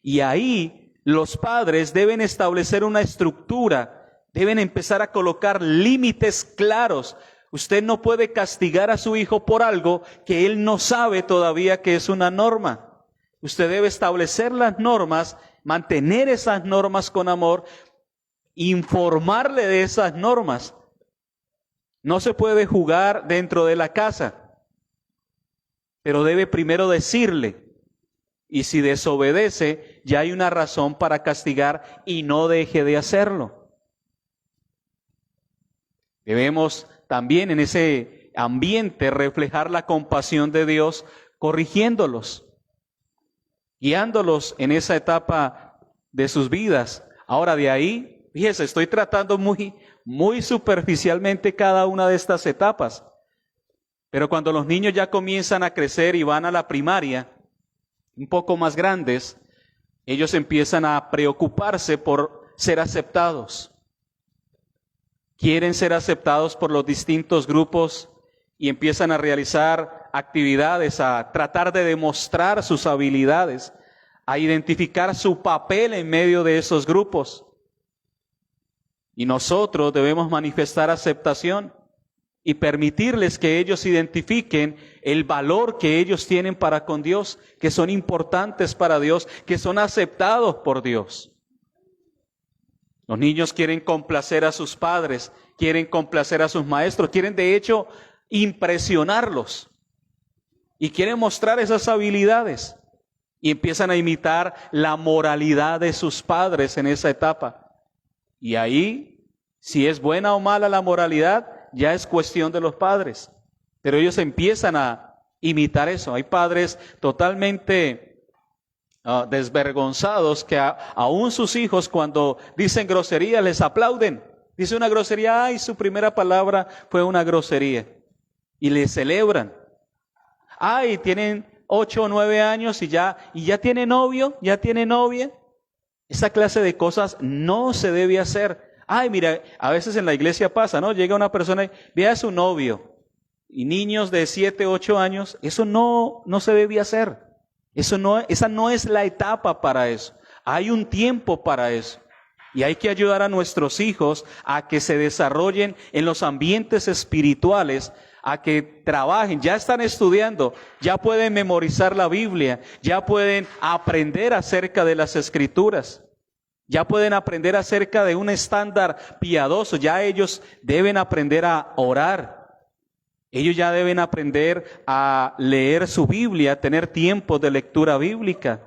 y ahí los padres deben establecer una estructura, deben empezar a colocar límites claros. Usted no puede castigar a su hijo por algo que él no sabe todavía que es una norma. Usted debe establecer las normas, mantener esas normas con amor, informarle de esas normas. No se puede jugar dentro de la casa, pero debe primero decirle, y si desobedece, ya hay una razón para castigar y no deje de hacerlo. Debemos también en ese ambiente reflejar la compasión de Dios, corrigiéndolos, guiándolos en esa etapa de sus vidas. Ahora de ahí, fíjese, estoy tratando muy superficialmente cada una de estas etapas. Pero cuando los niños ya comienzan a crecer y van a la primaria, un poco más grandes, ellos empiezan a preocuparse por ser aceptados. Quieren ser aceptados por los distintos grupos y empiezan a realizar actividades, a tratar de demostrar sus habilidades, a identificar su papel en medio de esos grupos. Y nosotros debemos manifestar aceptación y permitirles que ellos identifiquen el valor que ellos tienen para con Dios, que son importantes para Dios, que son aceptados por Dios. Los niños quieren complacer a sus padres, quieren complacer a sus maestros, quieren de hecho impresionarlos y quieren mostrar esas habilidades y empiezan a imitar la moralidad de sus padres en esa etapa. Y ahí, si es buena o mala la moralidad, ya es cuestión de los padres, pero ellos empiezan a imitar eso. Hay padres totalmente desvergonzados que aún sus hijos cuando dicen grosería les aplauden. Dice una grosería, ay, su primera palabra fue una grosería y le celebran. Ay, tienen 8 o 9 años y ya tiene novio, ya tiene novia. Esa clase de cosas no se debe hacer. Ay, mira, a veces en la iglesia pasa, ¿no? Llega una persona y ve a su novio. Y niños de 7, 8 años, eso no se debe hacer. Esa no es la etapa para eso. Hay un tiempo para eso. Y hay que ayudar a nuestros hijos a que se desarrollen en los ambientes espirituales, a que trabajen, ya están estudiando, ya pueden memorizar la Biblia, ya pueden aprender acerca de las Escrituras, ya pueden aprender acerca de un estándar piadoso, ya ellos deben aprender a orar, ellos ya deben aprender a leer su Biblia, tener tiempos de lectura bíblica.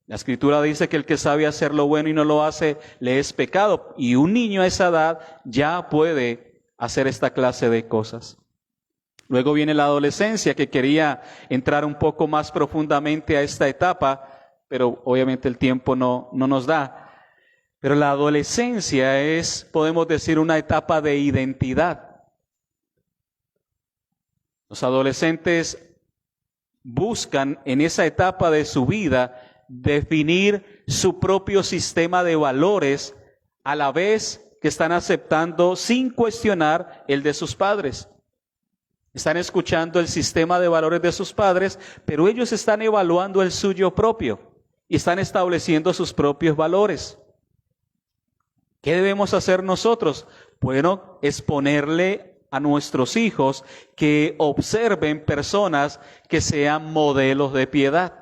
La Escritura dice que el que sabe hacer lo bueno y no lo hace, le es pecado. Y un niño a esa edad ya puede hacer esta clase de cosas. Luego viene la adolescencia, que quería entrar un poco más profundamente a esta etapa, pero obviamente el tiempo no nos da. Pero la adolescencia es, podemos decir, una etapa de identidad. Los adolescentes buscan en esa etapa de su vida definir su propio sistema de valores, a la vez que están aceptando sin cuestionar el de sus padres. Están escuchando el sistema de valores de sus padres, pero ellos están evaluando el suyo propio y están estableciendo sus propios valores. ¿Qué debemos hacer nosotros? Bueno, exponerle a nuestros hijos que observen personas que sean modelos de piedad.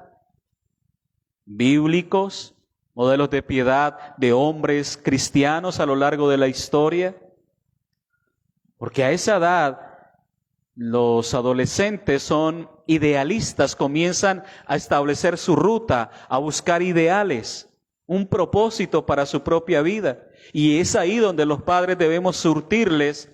Bíblicos, modelos de piedad de hombres cristianos a lo largo de la historia. Porque a esa edad los adolescentes son idealistas, comienzan a establecer su ruta, a buscar ideales, un propósito para su propia vida. Y es ahí donde los padres debemos surtirles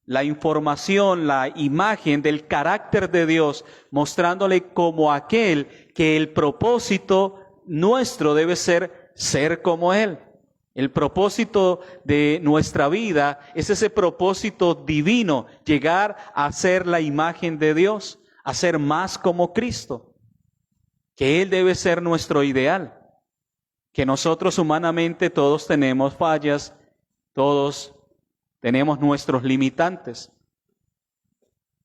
la información, la imagen del carácter de Dios, mostrándole como aquel que el propósito nuestro debe ser como Él. El propósito de nuestra vida es ese propósito divino, llegar a ser la imagen de Dios, a ser más como Cristo, que Él debe ser nuestro ideal, que nosotros humanamente todos tenemos fallas, todos tenemos nuestros limitantes.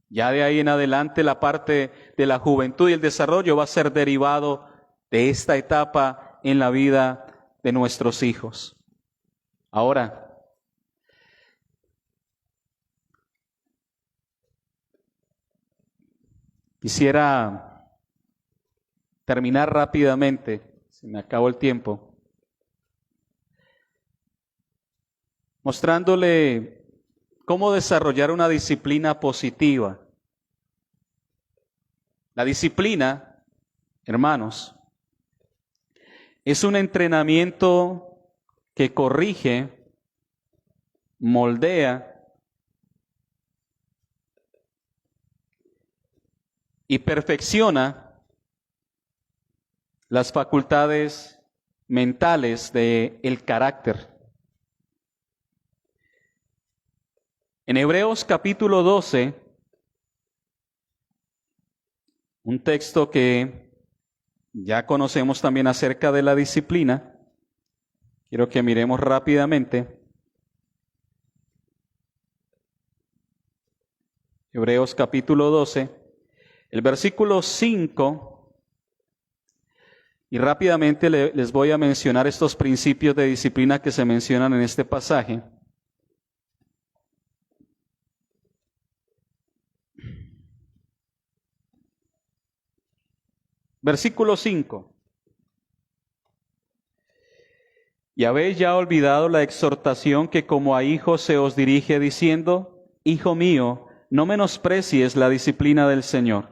Ya de ahí en adelante la parte de la juventud y el desarrollo va a ser derivado de esta etapa en la vida de nuestros hijos. Ahora, quisiera terminar rápidamente, se me acabó el tiempo, mostrándole cómo desarrollar una disciplina positiva. La disciplina, hermanos, es un entrenamiento que corrige, moldea y perfecciona las facultades mentales del carácter. En Hebreos capítulo 12, un texto que ya conocemos también acerca de la disciplina, quiero que miremos rápidamente. Hebreos capítulo 12, el versículo 5, y rápidamente les voy a mencionar estos principios de disciplina que se mencionan en este pasaje. Versículo 5. Y habéis ya olvidado la exhortación que como a hijos se os dirige diciendo: Hijo mío, no menosprecies la disciplina del Señor,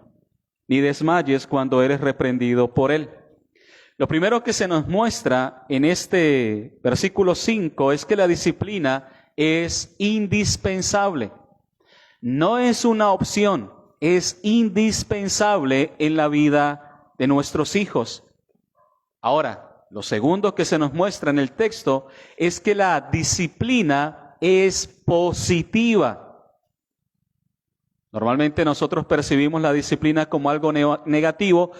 ni desmayes cuando eres reprendido por Él. Lo primero que se nos muestra en este versículo 5 es que la disciplina es indispensable. No es una opción, es indispensable en la vida de nuestros hijos. Ahora, lo segundo que se nos muestra en el texto es que la disciplina es positiva. Normalmente nosotros percibimos la disciplina como algo negativo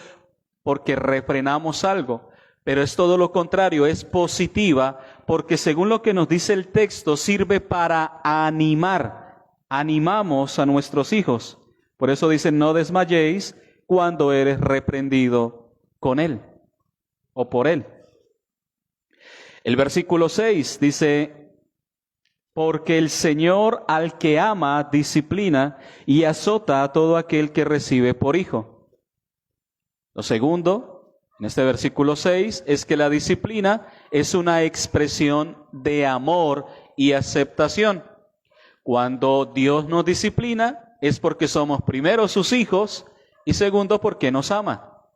porque refrenamos algo, pero es todo lo contrario, es positiva porque según lo que nos dice el texto sirve para animar, animamos a nuestros hijos. Por eso dice, no desmayéis cuando eres reprendido con él o por él. El versículo 6 dice, porque el Señor al que ama disciplina y azota a todo aquel que recibe por hijo. Lo segundo, en este versículo 6, es que la disciplina es una expresión de amor y aceptación. Cuando Dios nos disciplina es porque somos primero sus hijos y segundo porque nos ama.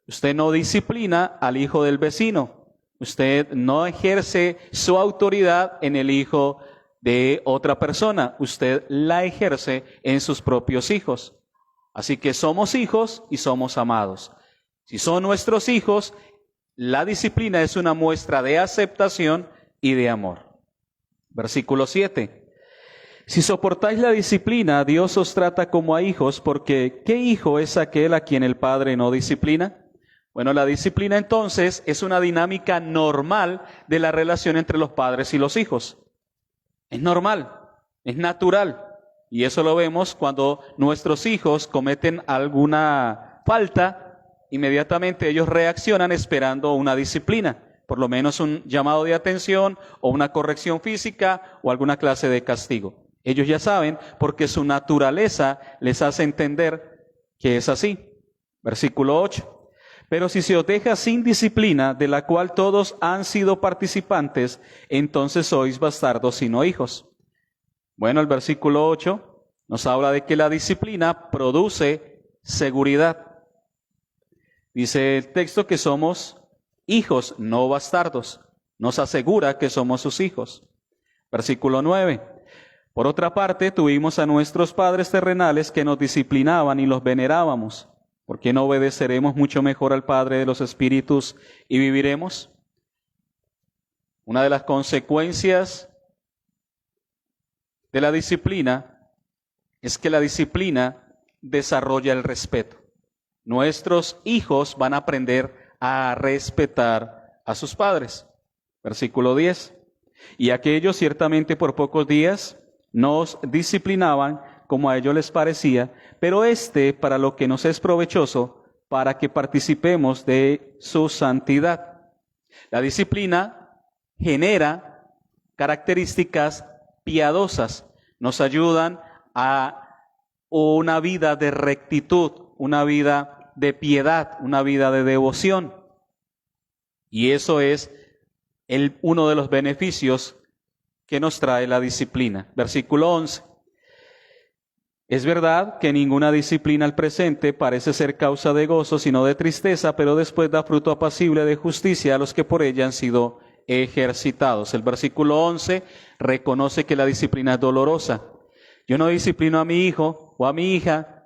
Usted no disciplina al hijo del vecino. Usted no ejerce su autoridad en el hijo de otra persona. Usted la ejerce en sus propios hijos. Así que somos hijos y somos amados. Si son nuestros hijos, la disciplina es una muestra de aceptación y de amor. Versículo 7. Si soportáis la disciplina, Dios os trata como a hijos, porque ¿qué hijo es aquel a quien el Padre no disciplina? Bueno, la disciplina entonces es una dinámica normal de la relación entre los padres y los hijos. Es normal, es natural. Y eso lo vemos cuando nuestros hijos cometen alguna falta, inmediatamente ellos reaccionan esperando una disciplina, por lo menos un llamado de atención o una corrección física o alguna clase de castigo. Ellos ya saben porque su naturaleza les hace entender que es así. Versículo 8. Pero si se os deja sin disciplina, de la cual todos han sido participantes, entonces sois bastardos y no hijos. Bueno, el versículo 8 nos habla de que la disciplina produce seguridad. Dice el texto que somos hijos, no bastardos. Nos asegura que somos sus hijos. Versículo 9. Por otra parte, tuvimos a nuestros padres terrenales que nos disciplinaban y los venerábamos. ¿Por qué no obedeceremos mucho mejor al Padre de los Espíritus y viviremos? Una de las consecuencias de la disciplina es que la disciplina desarrolla el respeto. Nuestros hijos van a aprender a respetar a sus padres. Versículo 10. Y aquellos ciertamente por pocos días nos disciplinaban como a ellos les parecía, pero para lo que nos es provechoso, para que participemos de su santidad. La disciplina genera características piadosas, nos ayudan a una vida de rectitud, una vida de piedad, una vida de devoción. Y eso es uno de los beneficios que nos trae la disciplina. Versículo 11. Es verdad que ninguna disciplina al presente parece ser causa de gozo, sino de tristeza, pero después da fruto apacible de justicia a los que por ella han sido ejercitados. El versículo 11 reconoce que la disciplina es dolorosa. Yo no disciplino a mi hijo o a mi hija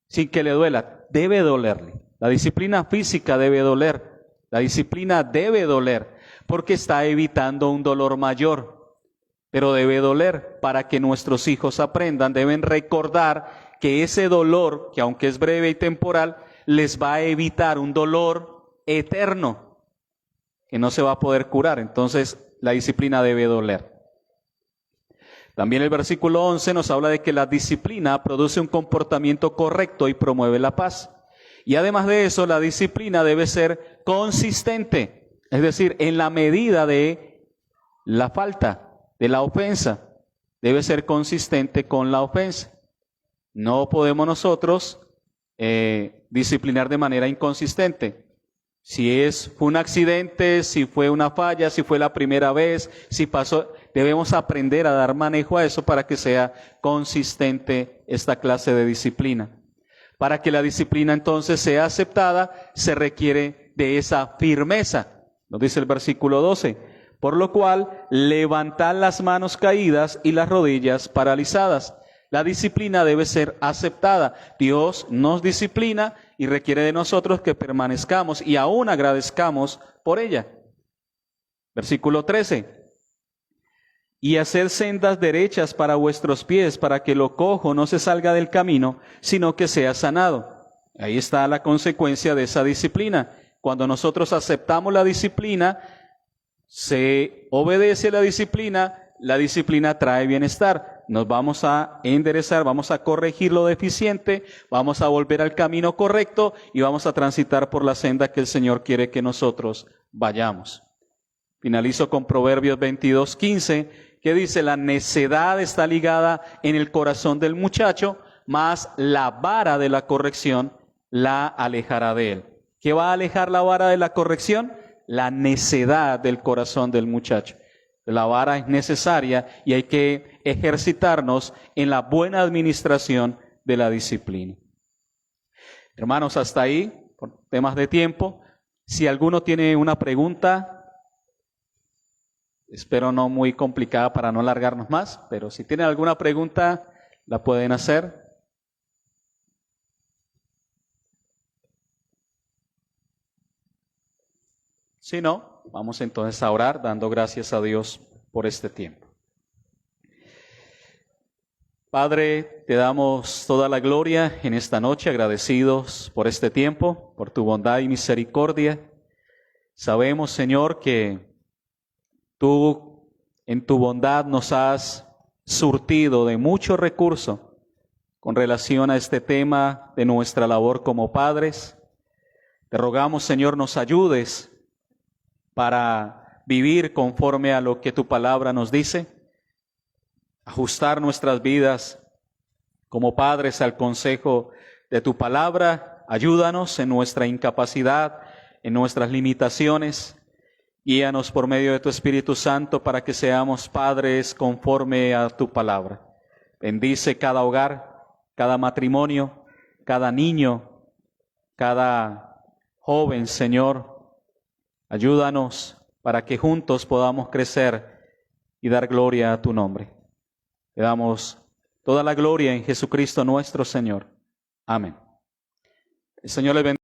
sin que le duela. Debe dolerle. La disciplina física debe doler. La disciplina debe doler porque está evitando un dolor mayor. Pero debe doler para que nuestros hijos aprendan, deben recordar que ese dolor, que aunque es breve y temporal, les va a evitar un dolor eterno que no se va a poder curar. Entonces, la disciplina debe doler. También el versículo 11 nos habla de que la disciplina produce un comportamiento correcto y promueve la paz. Y además de eso, la disciplina debe ser consistente, es decir, en la medida de la falta, de la ofensa, debe ser consistente con la ofensa. No podemos nosotros disciplinar de manera inconsistente. Si fue un accidente, si fue una falla, si fue la primera vez, si pasó, debemos aprender a dar manejo a eso para que sea consistente esta clase de disciplina. Para que la disciplina entonces sea aceptada, se requiere de esa firmeza. Nos dice el versículo 12. Por lo cual, levantad las manos caídas y las rodillas paralizadas. La disciplina debe ser aceptada. Dios nos disciplina y requiere de nosotros que permanezcamos y aún agradezcamos por ella. Versículo 13. y hacer sendas derechas para vuestros pies, para que lo cojo no se salga del camino, sino que sea sanado. Ahí está la consecuencia de esa disciplina. Cuando nosotros aceptamos la disciplina, se obedece la disciplina trae bienestar. Nos vamos a enderezar, vamos a corregir lo deficiente, vamos a volver al camino correcto y vamos a transitar por la senda que el Señor quiere que nosotros vayamos. Finalizo con Proverbios 22:15, que dice: la necedad está ligada en el corazón del muchacho, mas la vara de la corrección la alejará de él. ¿Qué va a alejar la vara de la corrección? La necedad del corazón del muchacho. La vara es necesaria y hay que ejercitarnos en la buena administración de la disciplina. Hermanos, hasta ahí, por temas de tiempo. Si alguno tiene una pregunta, espero no muy complicada para no alargarnos más, pero si tienen alguna pregunta, la pueden hacer. Si no, vamos entonces a orar dando gracias a Dios por este tiempo. Padre, te damos toda la gloria en esta noche, agradecidos por este tiempo, por tu bondad y misericordia. Sabemos, Señor, que tú en tu bondad nos has surtido de mucho recurso con relación a este tema de nuestra labor como padres. Te rogamos, Señor, nos ayudes para vivir conforme a lo que tu palabra nos dice, ajustar nuestras vidas como padres al consejo de tu palabra. Ayúdanos en nuestra incapacidad, en nuestras limitaciones. Guíanos por medio de tu Espíritu Santo para que seamos padres conforme a tu palabra. Bendice cada hogar, cada matrimonio, cada niño, cada joven, Señor. Ayúdanos para que juntos podamos crecer y dar gloria a tu nombre. Te damos toda la gloria en Jesucristo nuestro Señor. Amén. El Señor le bendiga.